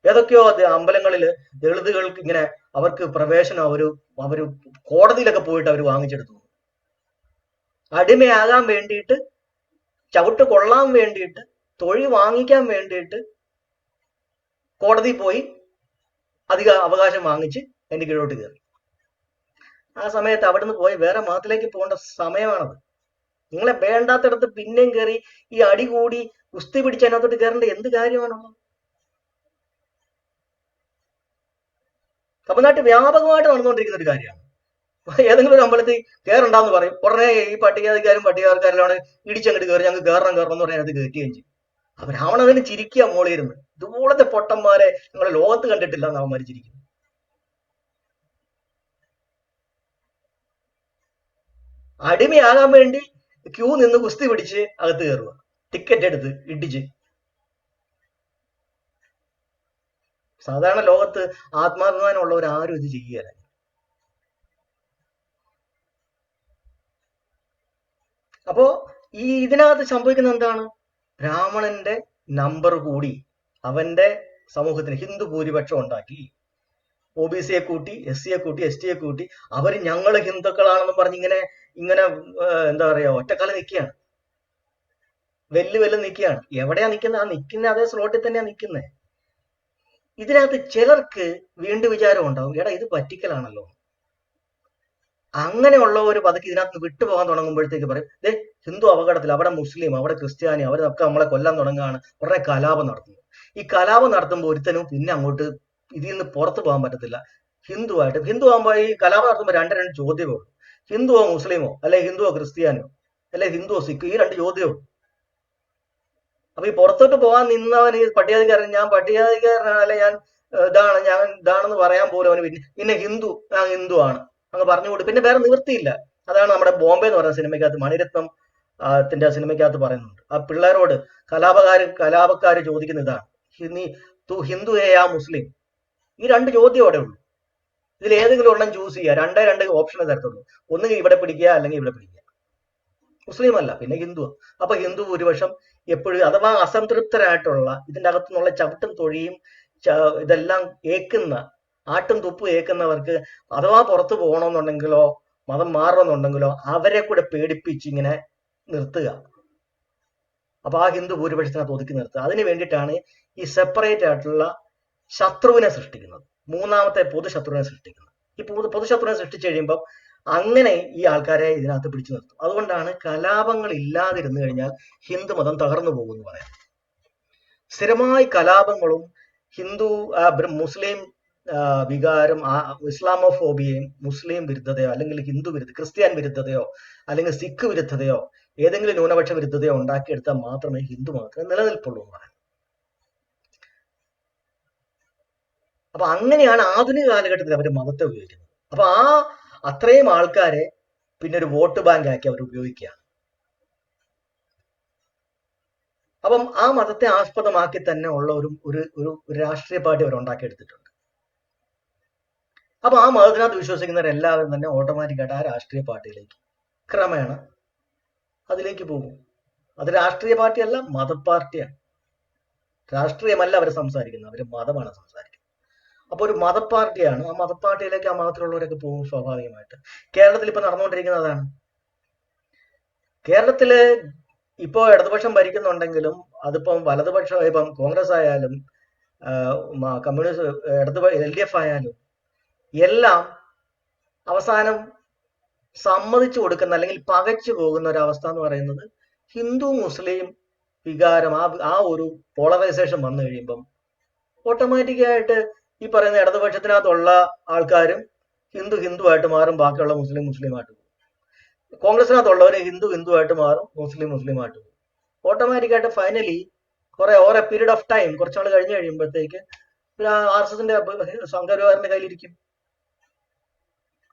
ഏതൊക്കെയോ അമ്പലങ്ങളിൽ ദളിതുകൾക്ക് ഇങ്ങനെ അവർക്ക് പ്രവേശനം അവര് കോടതിയിലൊക്കെ പോയിട്ട് അവർ വാങ്ങിച്ചെടുത്തു. അടിമയാകാൻ വേണ്ടിയിട്ട്, ചവിട്ട് കൊള്ളാൻ വേണ്ടിയിട്ട്, തൊഴി വാങ്ങിക്കാൻ വേണ്ടിയിട്ട് കോടതി പോയി അധിക അവകാശം വാങ്ങിച്ച് എന്റെ കീഴോട്ട് കയറി. ആ സമയത്ത് അവിടുന്ന് പോയി വേറെ മതത്തിലേക്ക് പോകേണ്ട സമയമാണത്. നിങ്ങളെ വേണ്ടാത്തടത്ത് പിന്നെയും കയറി ഈ അടി കൂടി കുസ്തി പിടിച്ച് അതിനകത്തോട്ട് കയറേണ്ട എന്ത് കാര്യമാണുള്ളത്? തമിഴ്നാട്ടിൽ വ്യാപകമായിട്ട് നടന്നുകൊണ്ടിരിക്കുന്ന ഒരു കാര്യമാണ്. ഏതെങ്കിലും ഒരു അമ്പലത്തിൽ കയറുണ്ടാന്ന് പറയും, ഉടനെ ഈ പട്ടികജാതിക്കാരെല്ലാം ഇടിച്ചങ്ങോട്ട് കയറി ഞങ്ങൾക്ക് കയറണം എന്ന് പറഞ്ഞാൽ അത് കയറ്റുകയും ചെയ്യും. അപ്പൊ രാവണ അതിന് ചിരിക്കുക മോളിയിരുന്ന്, ഇതുപോലത്തെ പൊട്ടന്മാരെ നിങ്ങളെ ലോകത്ത് കണ്ടിട്ടില്ല എന്ന് അവന്മാർ ചിരിക്കുന്നു. അടിമയാകാൻ വേണ്ടി ക്യൂ നിന്ന് കുസ്തി പിടിച്ച് അകത്ത് കയറുക, ടിക്കറ്റ് എടുത്ത് ഇടിച്ച്. സാധാരണ ലോകത്ത് ആത്മാഭിമാനമുള്ളവർ ആരും ഇത് ചെയ്യുകയല്ല. അപ്പോ ഇതിനകത്ത് സംഭവിക്കുന്ന എന്താണ്? ബ്രാഹ്മണന്റെ നമ്പർ കൂടി അവന്റെ സമൂഹത്തിന് ഹിന്ദു ഭൂരിപക്ഷം ഉണ്ടാക്കി. OBC യെ കൂട്ടി, SC യെ കൂട്ടി, ST യെ കൂട്ടി. അവർ ഞങ്ങൾ ഹിന്ദുക്കളാണെന്ന് പറഞ്ഞ് ഇങ്ങനെ എന്താ പറയാ, ഒറ്റക്കാലം നിൽക്കുകയാണ്, വെല്ല് നിൽക്കുകയാണ്. എവിടെയാ നിൽക്കുന്നത്? നിൽക്കുന്ന അതേ സ്ലോട്ടിൽ തന്നെയാ നിൽക്കുന്നത്. ഇതിനകത്ത് ചിലർക്ക് വീണ്ടും വിചാരം ഉണ്ടാവും, എടാ ഇത് പറ്റിക്കലാണല്ലോ. അങ്ങനെയുള്ളവർ പതുക്കെ ഇതിനകത്ത് വിട്ടുപോകാൻ തുടങ്ങുമ്പോഴത്തേക്ക് പറയും, ഹിന്ദു അപകടത്തിൽ, അവിടെ മുസ്ലിം, അവിടെ ക്രിസ്ത്യാനി, അവരൊക്കെ നമ്മളെ കൊല്ലാൻ തുടങ്ങുകയാണ്. ഉടനെ കലാപം നടത്തുന്നു. ഈ കലാപം നടത്തുമ്പോൾ ഒരുത്തനും പിന്നെ അങ്ങോട്ട് ഇതിൽ നിന്ന് പുറത്തു പോകാൻ പറ്റത്തില്ല. ഹിന്ദു ആകുമ്പോൾ ഈ കലാപം നടത്തുമ്പോൾ രണ്ട് ചോദ്യമേ ഉള്ളൂ. ഹിന്ദുവോ മുസ്ലിമോ, അല്ലെ ഹിന്ദുവോ ക്രിസ്ത്യാനോ, അല്ലെ ഹിന്ദുവോ സിഖ്, ഈ രണ്ട് ചോദ്യവും. അപ്പൊ ഈ പുറത്തോട്ട് പോകാൻ നിന്നവൻ ഈ പട്ടികജാതിക്കാരൻ, ഞാൻ പട്ടികജാതിക്കാരനാണ്, അല്ലെ ഞാൻ ഞാൻ ഇതാണെന്ന് പറയാൻ പോലും അവന് പിന്നെ ഹിന്ദു, ഞാൻ ഹിന്ദു ആണ് അങ്ങ് പറഞ്ഞുകൊണ്ട് പിന്നെ വേറെ നിവൃത്തിയില്ല. അതാണ് നമ്മുടെ ബോംബെ എന്ന് പറയുന്ന സിനിമയ്ക്കകത്ത് മണിരത്നം ത്തിന്റെ സിനിമയ്ക്കകത്ത് പറയുന്നുണ്ട്. ആ പിള്ളേരോട് കലാപക്കാര് ചോദിക്കുന്ന ഇതാണ്, നീ തു ഹിന്ദു ഹേയാ മുസ്ലിം, ഈ രണ്ട് ചോദ്യം അവിടെ ഉള്ളൂ. ഇതിൽ ഏതെങ്കിലും ഒരെണ്ണം ചൂസ് ചെയ്യുക, രണ്ട് ഓപ്ഷനെ തരത്തുള്ളൂ. ഒന്നുകിൽ ഇവിടെ പിടിക്കുക, അല്ലെങ്കിൽ ഇവിടെ പിടിക്കുക. മുസ്ലിം അല്ല പിന്നെ ഹിന്ദു. അപ്പൊ ഹിന്ദു ഭൂരിപക്ഷം എപ്പോഴും, അഥവാ അസംതൃപ്തരായിട്ടുള്ള ഇതിന്റെ അകത്തുനിന്നുള്ള ചവിട്ടും തൊഴിയും ഇതെല്ലാം ഏക്കുന്ന, ആട്ടും തുപ്പും ഏക്കുന്നവർക്ക് അഥവാ പുറത്തു പോകണമെന്നുണ്ടെങ്കിലോ മതം മാറണമെന്നുണ്ടെങ്കിലോ അവരെ കൂടെ പേടിപ്പിച്ച് ഇങ്ങനെ നിർത്തുക. അപ്പൊ ആ ഹിന്ദു ഭൂരിപക്ഷത്തിനകത്ത് ഒതുക്കി നിർത്തുക. അതിന് വേണ്ടിയിട്ടാണ് ഈ സെപ്പറേറ്റ് ആയിട്ടുള്ള ശത്രുവിനെ സൃഷ്ടിക്കുന്നത്, മൂന്നാമത്തെ പൊതുശത്രുവിനെ സൃഷ്ടിക്കുന്നത്. ഈ പൊതുശത്രുവിനെ സൃഷ്ടിച്ചു കഴിയുമ്പോൾ അങ്ങനെ ഈ ആൾക്കാരെ ഇതിനകത്ത് പിടിച്ചു നിർത്തും. അതുകൊണ്ടാണ് കലാപങ്ങൾ ഇല്ലാതിരുന്നു കഴിഞ്ഞാൽ ഹിന്ദു മതം തകർന്നു പോകും എന്ന് പറയാം. സ്ഥിരമായി കലാപങ്ങളും ഹിന്ദു മുസ്ലിം വികാരം, ഇസ്ലാമോഫോബിയയും മുസ്ലിം വിരുദ്ധതയോ അല്ലെങ്കിൽ ഹിന്ദു വിരുദ്ധ ക്രിസ്ത്യൻ വിരുദ്ധതയോ അല്ലെങ്കിൽ സിഖ് വിരുദ്ധതയോ ഏതെങ്കിലും ന്യൂനപക്ഷ വിരുദ്ധതയോ ഉണ്ടാക്കിയെടുത്താൽ മാത്രമേ ഹിന്ദു മതത്തിന് നിലനിൽപ്പുള്ളൂ എന്ന് പറയാം. അപ്പൊ അങ്ങനെയാണ് ആധുനിക കാലഘട്ടത്തിൽ അവർ മതത്തെ ഉപയോഗിക്കുന്നത്. അപ്പൊ അത്രയും ആൾക്കാരെ പിന്നെ ഒരു വോട്ട് ബാങ്ക് ആക്കി അവർ ഉപയോഗിക്കുകയാണ്. അപ്പം ആ മതത്തെ ആസ്പദമാക്കി തന്നെ ഉള്ള ഒരു രാഷ്ട്രീയ പാർട്ടി അവർ ഉണ്ടാക്കിയെടുത്തിട്ടുണ്ട്. അപ്പൊ ആ മതത്തിനകത്ത് വിശ്വസിക്കുന്നവരെല്ലാവരും തന്നെ ഓട്ടോമാറ്റിക്കായിട്ട് ആ രാഷ്ട്രീയ പാർട്ടിയിലേക്ക് ക്രമേണ അതിലേക്ക് പോകും. അത് രാഷ്ട്രീയ പാർട്ടിയല്ല, മതപാർട്ടിയാണ്. രാഷ്ട്രീയമല്ല അവർ സംസാരിക്കുന്നത്, അവർ മതമാണ് സംസാരിക്കുന്നത്. അപ്പൊ ഒരു മതപാർട്ടിയാണ്. ആ മതപാർട്ടിയിലേക്ക് ആ മതത്തിലുള്ളവരൊക്കെ പോകും സ്വാഭാവികമായിട്ട്. കേരളത്തിൽ ഇപ്പൊ നടന്നുകൊണ്ടിരിക്കുന്നതാണ്. കേരളത്തില് ഇപ്പോ ഇടതുപക്ഷം ഭരിക്കുന്നുണ്ടെങ്കിലും അതിപ്പം വലതുപക്ഷം, ഇപ്പം കോൺഗ്രസ് ആയാലും കമ്മ്യൂണിസ്റ്റ് LDF ആയാലും എല്ലാം അവസാനം സമ്മതിച്ചു കൊടുക്കുന്ന അല്ലെങ്കിൽ പകച്ചു പോകുന്ന ഒരു അവസ്ഥ എന്ന് പറയുന്നത് ഹിന്ദു മുസ്ലിം വികാരം, ആ ഒരു പോളറൈസേഷൻ വന്നു കഴിയുമ്പം ഓട്ടോമാറ്റിക്കായിട്ട് ഈ പറയുന്ന ഇടതുപക്ഷത്തിനകത്തുള്ള ആൾക്കാരും ഹിന്ദുവായിട്ട് മാറും, ബാക്കിയുള്ള മുസ്ലിമായിട്ട് പോകും. കോൺഗ്രസിനകത്തുള്ളവർ ഹിന്ദുവായിട്ട് മാറും, മുസ്ലിമായിട്ട് പോകും. ഓട്ടോമാറ്റിക്കായിട്ട് ഫൈനലി ഓരോ പീരീഡ് ഓഫ് ടൈം കുറച്ചാൾ കഴിഞ്ഞ് കഴിയുമ്പോഴത്തേക്ക് RSSന്റെ സംഘപരിവാറിന്റെ കയ്യിലിരിക്കും.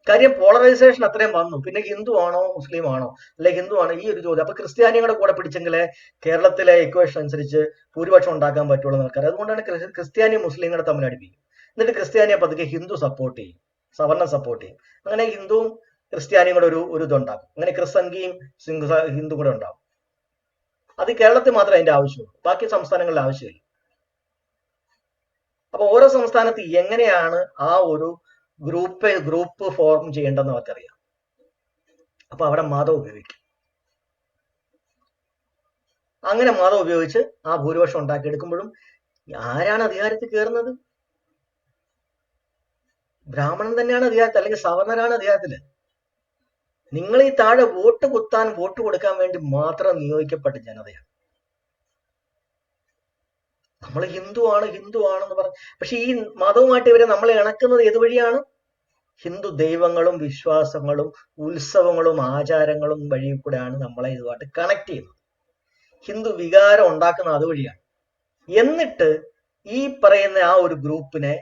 കാര്യം പോളറൈസേഷൻ അത്രയും വന്നു. പിന്നെ ഹിന്ദു ആണോ മുസ്ലിം ആണോ, അല്ലെ ഹിന്ദു ആണോ, ഈ ഒരു ചോദ്യം. അപ്പൊ ക്രിസ്ത്യാനികളുടെ കൂടെ പിടിച്ചെങ്കിലേ കേരളത്തിലെ ഇക്വേഷൻ അനുസരിച്ച് ഭൂരിപക്ഷം ഉണ്ടാക്കാൻ പറ്റുള്ളൂ എന്ന് ആൾക്കാർ. അതുകൊണ്ടാണ് ക്രിസ്ത്യാനി മുസ്ലിങ്ങളെ തമ്മിൽ അടിപ്പിക്കും. എന്നിട്ട് ക്രിസ്ത്യാനിയെ പതുക്കെ ഹിന്ദു സപ്പോർട്ട് ചെയ്യും, സവർണം സപ്പോർട്ട് ചെയ്യും. അങ്ങനെ ഹിന്ദുവും ക്രിസ്ത്യാനിയും കൂടെ ഒരു ഇതുണ്ടാകും. അങ്ങനെ ക്രിസ്സംഖിയും ഹിന്ദു കൂടെ ഉണ്ടാകും. അത് കേരളത്തിൽ മാത്രമേ അതിന്റെ ആവശ്യമുള്ളൂ, ബാക്കി സംസ്ഥാനങ്ങളിൽ ആവശ്യമില്ല. അപ്പൊ ഓരോ സംസ്ഥാനത്ത് എങ്ങനെയാണ് ആ ഒരു ഗ്രൂപ്പ് ഫോം ചെയ്യേണ്ടെന്ന് അവർക്കറിയാം. അപ്പൊ അവിടെ മതം ഉപയോഗിക്കും. അങ്ങനെ മതം ഉപയോഗിച്ച് ആ ഭൂരിപക്ഷം ഉണ്ടാക്കിയെടുക്കുമ്പോഴും ആരാണ് അധികാരത്തിൽ കയറുന്നത്? ബ്രാഹ്മണൻ തന്നെയാണ് അധികാരത്തിൽ, അല്ലെങ്കിൽ സവർണരാണ് അധികാരത്തില്. നിങ്ങൾ ഈ താഴെ വോട്ട് കൊടുക്കാൻ വേണ്ടി മാത്രം നിയോഗിക്കപ്പെട്ട ജനതയാണ്. നമ്മൾ ഹിന്ദുവാണെന്ന് പറഞ്ഞു. പക്ഷെ ഈ മതവുമായിട്ട് ഇവരെ നമ്മളെ ഇണക്കുന്നത് ഏതുവഴിയാണ്? ഹിന്ദു ദൈവങ്ങളും വിശ്വാസങ്ങളും ഉത്സവങ്ങളും ആചാരങ്ങളും വഴി കൂടെയാണ് നമ്മളെ ഇതുമായിട്ട് കണക്ട് ചെയ്യുന്നത്. ഹിന്ദു വികാരം ഉണ്ടാക്കുന്നത് അതുവഴിയാണ്. എന്നിട്ട് ഈ പറയുന്ന ആ ഒരു ഗ്രൂപ്പിനെ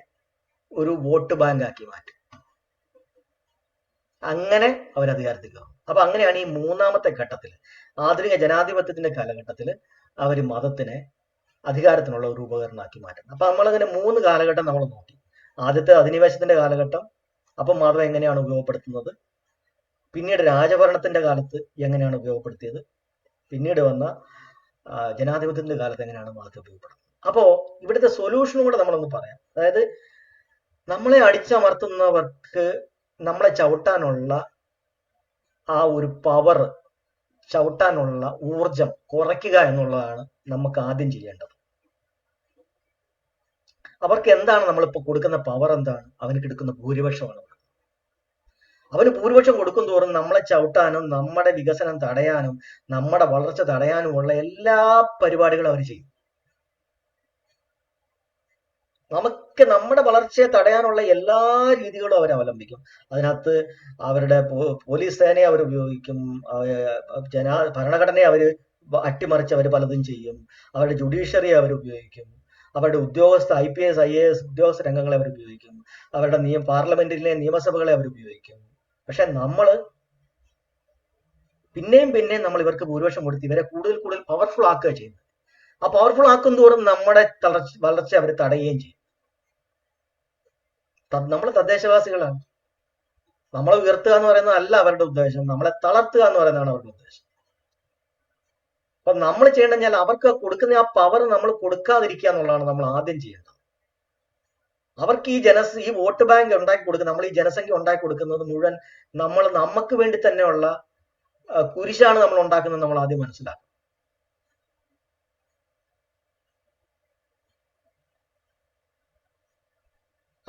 ഒരു വോട്ട് ബാങ്ക് ആക്കി മാറ്റും. അങ്ങനെ അവർ അധികാരത്തിൽ കയറും. അപ്പൊ അങ്ങനെയാണ് ഈ മൂന്നാമത്തെ ഘട്ടത്തിൽ, ആധുനിക ജനാധിപത്യത്തിന്റെ കാലഘട്ടത്തിൽ അവർ മതത്തിനെ അധികാരത്തിനുള്ള ഒരു ഉപകരണമാക്കി മാറ്റുന്നത്. അപ്പൊ നമ്മളങ്ങനെ 3 കാലഘട്ടം നമ്മൾ നോക്കി. ആദ്യത്തെ അധിനിവേശത്തിന്റെ കാലഘട്ടം, അപ്പം മതം എങ്ങനെയാണ് ഉപയോഗപ്പെടുത്തുന്നത്. പിന്നീട് രാജഭരണത്തിന്റെ കാലത്ത് എങ്ങനെയാണ് ഉപയോഗപ്പെടുത്തിയത്. പിന്നീട് വന്ന ജനാധിപത്യത്തിന്റെ കാലത്ത് എങ്ങനെയാണ് മതത്തെ ഉപയോഗപ്പെടുത്തുന്നത്. അപ്പോ ഇവിടുത്തെ സൊല്യൂഷനും കൂടെ നമ്മളൊന്ന് പറയാം. അതായത് നമ്മളെ അടിച്ചമർത്തുന്നവർക്ക് നമ്മളെ ചവിട്ടാനുള്ള ആ ഒരു പവർ, ചവിട്ടാനുള്ള ഊർജം കുറയ്ക്കുക എന്നുള്ളതാണ് നമുക്ക് ആദ്യം ചെയ്യേണ്ടത്. അവർക്ക് എന്താണ് നമ്മളിപ്പോൾ കൊടുക്കുന്ന പവർ? എന്താണ്? അവന് കിടക്കുന്ന ഭൂരിപക്ഷമാണ്. അവന് ഭൂരിപക്ഷം കൊടുക്കും തോറും നമ്മളെ ചവിട്ടാനും നമ്മുടെ വികസനം തടയാനും നമ്മുടെ വളർച്ച തടയാനുമുള്ള എല്ലാ പരിപാടികളും അവർ ചെയ്യും. നമുക്ക് നമ്മുടെ വളർച്ചയെ തടയാനുള്ള എല്ലാ രീതികളും അവർ അവലംബിക്കും. അതിനകത്ത് അവരുടെ പോലീസ് സേനയെ അവർ ഉപയോഗിക്കും, ഭരണഘടനയെ അവർ അട്ടിമറിച്ച് അവർ പലതും ചെയ്യും, അവരുടെ ജുഡീഷ്യറിയെ അവർ ഉപയോഗിക്കും, അവരുടെ ഉദ്യോഗസ്ഥ IPS IAS ഉദ്യോഗസ്ഥ രംഗങ്ങളെ അവർ ഉപയോഗിക്കും, അവരുടെ പാർലമെന്റിലെ നിയമസഭകളെ അവർ ഉപയോഗിക്കും. പക്ഷെ നമ്മൾ പിന്നെയും നമ്മൾ ഇവർക്ക് ഭൂരിപക്ഷം കൊടുത്ത് ഇവരെ കൂടുതൽ കൂടുതൽ പവർഫുൾ ആക്കുക ചെയ്യുന്നത്. ആ പവർഫുൾ ആക്കും തോറും നമ്മുടെ വളർച്ച അവർ തടയുകയും ചെയ്യും. നമ്മൾ തദ്ദേശവാസികളാണ്. നമ്മളെ ഉയർത്തുക എന്ന് പറയുന്നതല്ല അവരുടെ ഉദ്ദേശം, നമ്മളെ തളർത്തുക എന്ന് പറയുന്നതാണ് അവരുടെ ഉദ്ദേശം. അപ്പൊ നമ്മൾ ചെയ്യേണ്ടത് അവർക്ക് കൊടുക്കുന്ന ആ പവർ നമ്മൾ കൊടുക്കാതിരിക്കുക എന്നുള്ളതാണ് നമ്മൾ ആദ്യം ചെയ്യേണ്ടത്. അവർക്ക് ഈ വോട്ട് ബാങ്ക് ഉണ്ടാക്കി കൊടുക്കുക, നമ്മൾ ഈ ജനസംഖ്യ ഉണ്ടാക്കി കൊടുക്കുന്നത് മുഴുവൻ നമുക്ക് വേണ്ടി തന്നെയുള്ള കുരിശാണ് നമ്മൾ ഉണ്ടാക്കുന്നത് നമ്മൾ ആദ്യം മനസ്സിലാക്കും.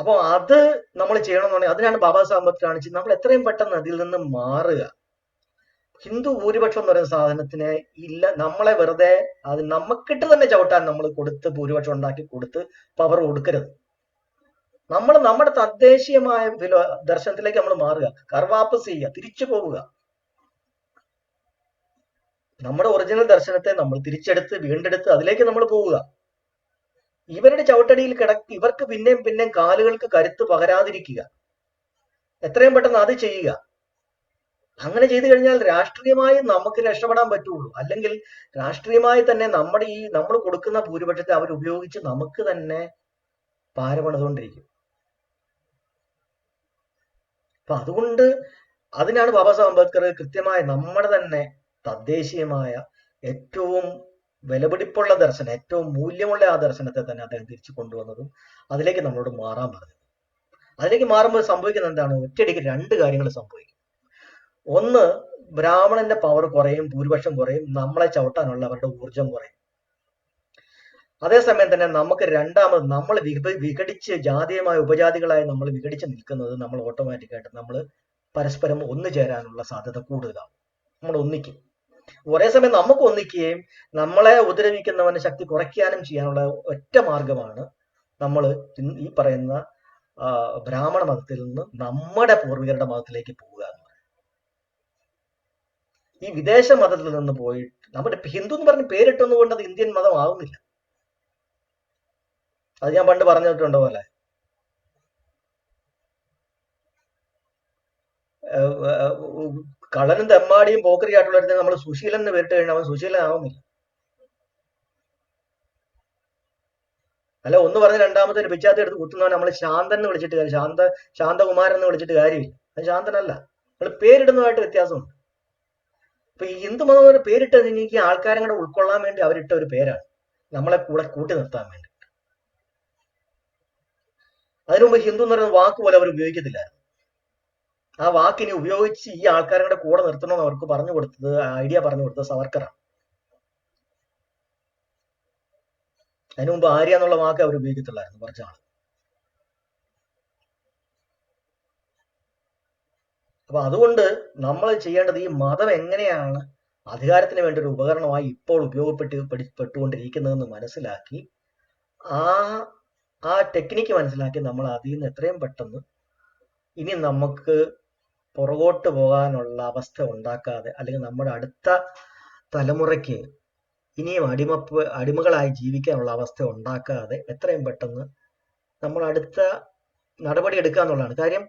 അപ്പോൾ അത് നമ്മൾ ചെയ്യണമെന്നുണ്ടെങ്കിൽ അതിനാണ് ബാബാ സാഹേബ് അംബേദ്കർ കാണിച്ചത് നമ്മൾ എത്രയും പെട്ടെന്ന് അതിൽ നിന്ന് മാറുക. ഹിന്ദു ഭൂരിപക്ഷം എന്ന് പറയുന്ന സാധനത്തിന് ഇല്ല, നമ്മളെ വെറുതെ അത് നമുക്കിട്ട് തന്നെ ചവിട്ടാൻ നമ്മൾ കൊടുത്ത് ഭൂരിപക്ഷം ഉണ്ടാക്കി കൊടുത്ത് പവർ കൊടുക്കരുത്. നമ്മൾ നമ്മുടെ തദ്ദേശീയമായ ദർശനത്തിലേക്ക് നമ്മൾ മാറുക, കർവാപ്പസ് ചെയ്യുക, തിരിച്ചു പോവുക. നമ്മുടെ ഒറിജിനൽ ദർശനത്തെ നമ്മൾ തിരിച്ചെടുത്ത് വീണ്ടെടുത്ത് അതിലേക്ക് നമ്മൾ പോവുക. ഇവരുടെ ചവിട്ടടിയിൽ ഇവർക്ക് പിന്നെയും കാലുകൾക്ക് കരുത്ത് പകരാതിരിക്കുക, എത്രയും പെട്ടെന്ന് അത് ചെയ്യുക. അങ്ങനെ ചെയ്തു കഴിഞ്ഞാൽ രാഷ്ട്രീയമായി നമുക്ക് രക്ഷപ്പെടാൻ പറ്റുള്ളൂ. അല്ലെങ്കിൽ രാഷ്ട്രീയമായി തന്നെ നമ്മൾ കൊടുക്കുന്ന ഭൂരിപക്ഷത്തെ അവരുപയോഗിച്ച് നമുക്ക് തന്നെ പാരപണിതുകൊണ്ടിരിക്കും. അപ്പൊ അതുകൊണ്ട് അതിനാണ് ബാബാ സാഹേബ് അംബേദ്കർ കൃത്യമായി നമ്മുടെ തന്നെ തദ്ദേശീയമായ ഏറ്റവും വിലപിടിപ്പുള്ള ദർശനം, ഏറ്റവും മൂല്യമുള്ള ആ ദർശനത്തെ തന്നെ അദ്ദേഹം തിരിച്ചു കൊണ്ടുവന്നതും അതിലേക്ക് നമ്മളോട് മാറാൻ പറഞ്ഞത്. അതിലേക്ക് മാറുമ്പോൾ സംഭവിക്കുന്നത് എന്താണ്? ഒറ്റയടിക്ക് രണ്ട് കാര്യങ്ങൾ സംഭവിക്കും. ഒന്ന്, ബ്രാഹ്മണന്റെ പവർ കുറയും, ഭൂരിപക്ഷം കുറയും, നമ്മളെ ചവിട്ടാനുള്ള അവരുടെ ഊർജം കുറയും. അതേസമയം തന്നെ നമുക്ക് രണ്ടാമത് നമ്മൾ വിഘടിച്ച് ജാതീയമായ ഉപജാതികളായി നമ്മൾ വിഘടിച്ച് നിൽക്കുന്നത് നമ്മൾ ഓട്ടോമാറ്റിക്കായിട്ട് നമ്മൾ പരസ്പരം ഒന്നു ചേരാനുള്ള സാധ്യത കൂടുതലാണ്. നമ്മൾ ഒന്നിക്കും. ഒരേ സമയം നമുക്ക് ഒന്നിക്കുകയും നമ്മളെ ഉപദ്രവിക്കുന്നവന് ശക്തി കുറയ്ക്കാനും ചെയ്യാനുള്ള ഒറ്റ മാർഗമാണ് നമ്മൾ ഈ പറയുന്ന ബ്രാഹ്മണ മതത്തിൽ നിന്ന് നമ്മുടെ പൂർവികരുടെ മതത്തിലേക്ക് പോവുക എന്ന് പറയുന്നത്. ഈ വിദേശ മതത്തിൽ നിന്ന് പോയിട്ട് നമ്മുടെ ഹിന്ദു എന്ന് പറഞ്ഞ് പേരിട്ടൊന്നുകൊണ്ട് അത് ഇന്ത്യൻ മതം ആവുന്നില്ല. അത് ഞാൻ പണ്ട് പറഞ്ഞിട്ടുണ്ടോ പോലെ കള്ളനും തെമ്മാടിയും പോക്കരിയായിട്ടുള്ളവരുടെ നമ്മൾ സുശീലൻ എന്ന് പേരിട്ട് കഴിഞ്ഞാൽ അവൻ സുശീലൻ ആവുന്നില്ല. അല്ല, ഒന്ന് പറഞ്ഞ് രണ്ടാമത്തെ ഒരു പിച്ചാത്തി എടുത്ത് കുത്തുന്നവൻ നമ്മൾ ശാന്തൻ എന്ന് വിളിച്ചിട്ട് കാര്യം, ശാന്തകുമാരൻ എന്ന് വിളിച്ചിട്ട് കാര്യമില്ല. അത് ശാന്തനല്ല. നമ്മൾ പേരിടുന്നതായിട്ട് വ്യത്യാസമുണ്ട്. ഇപ്പൊ ഈ ഹിന്ദു മതം ഒരു പേരിട്ടത് എനിക്ക് ആൾക്കാരെ കൂടെ ഉൾക്കൊള്ളാൻ വേണ്ടി അവരിട്ട ഒരു പേരാണ്, നമ്മളെ കൂടെ കൂട്ടി നിർത്താൻ വേണ്ടി. അതിനു മുമ്പ് ഹിന്ദു എന്ന് പറയുന്ന വാക്ക് പോലെ അവർ ഉപയോഗിക്കത്തില്ലായിരുന്നു. ആ വാക്കിനെ ഉപയോഗിച്ച് ഈ ആൾക്കാരുടെ കൂടെ നിർത്തണമെന്ന് അവർക്ക് പറഞ്ഞു കൊടുത്തത്, ഐഡിയ പറഞ്ഞു കൊടുത്തത് സവർക്കറാണ്. അതിനു മുമ്പ് ആര്യ എന്നുള്ള വാക്ക് അവർ ഉപയോഗിക്കത്തില്ലായിരുന്നു കുറച്ചാൾ. അപ്പൊ അതുകൊണ്ട് നമ്മൾ ചെയ്യേണ്ടത് ഈ മതം എങ്ങനെയാണ് അധികാരത്തിന് വേണ്ടി ഒരു ഉപകരണമായി ഇപ്പോൾ ഉപയോഗപ്പെട്ടുകൊണ്ടിരിക്കുന്നതെന്ന് മനസ്സിലാക്കി ആ ടെക്നിക്ക് മനസ്സിലാക്കി നമ്മൾ അതിൽ നിന്ന് എത്രയും പെട്ടെന്ന് ഇനി നമുക്ക് പുറകോട്ട് പോകാനുള്ള അവസ്ഥ ഉണ്ടാക്കാതെ, അല്ലെങ്കിൽ നമ്മുടെ അടുത്ത തലമുറയ്ക്ക് ഇനിയും അടിമകളായി ജീവിക്കാനുള്ള അവസ്ഥ ഉണ്ടാക്കാതെ എത്രയും പെട്ടെന്ന് നമ്മൾ അടുത്ത നടപടി എടുക്കുക എന്നുള്ളതാണ് കാര്യം.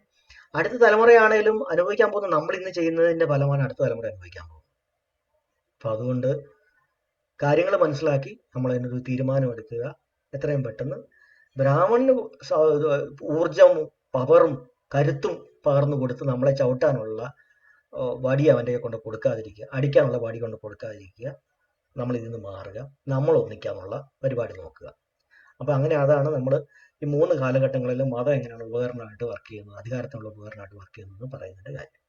അടുത്ത തലമുറയാണേലും അനുഭവിക്കാൻ പോകുന്ന നമ്മൾ ഇന്ന് ചെയ്യുന്നതിന്റെ ഫലമാണ് അടുത്ത തലമുറ അനുഭവിക്കാൻ പോകുന്നത്. അപ്പൊ അതുകൊണ്ട് കാര്യങ്ങൾ മനസ്സിലാക്കി നമ്മൾ അതിനൊരു തീരുമാനം എടുക്കുക. എത്രയും പെട്ടെന്ന് ബ്രാഹ്മണന് ഊർജവും പവറും കരുത്തും പകർന്നു കൊടുത്ത് നമ്മളെ ചവിട്ടാനുള്ള വടി അവൻ്റെ കൊണ്ട് കൊടുക്കാതിരിക്കുക, അടിക്കാനുള്ള വടി കൊണ്ട് കൊടുക്കാതിരിക്കുക. നമ്മൾ ഇതിൽ നിന്ന് മാറുക, നമ്മൾ ഒന്നിക്കാനുള്ള പരിപാടി നോക്കുക. അപ്പൊ അങ്ങനെ അതാണ് നമ്മൾ ഈ 3 കാലഘട്ടങ്ങളിലും മതം എങ്ങനെയാണ് ഉപകരണമായിട്ട് വർക്ക് ചെയ്യുന്നത്, അധികാരത്തിനുള്ള ഉപകരണമായിട്ട് വർക്ക് ചെയ്യുന്നത് പറയുന്നതിന്റെ കാര്യം.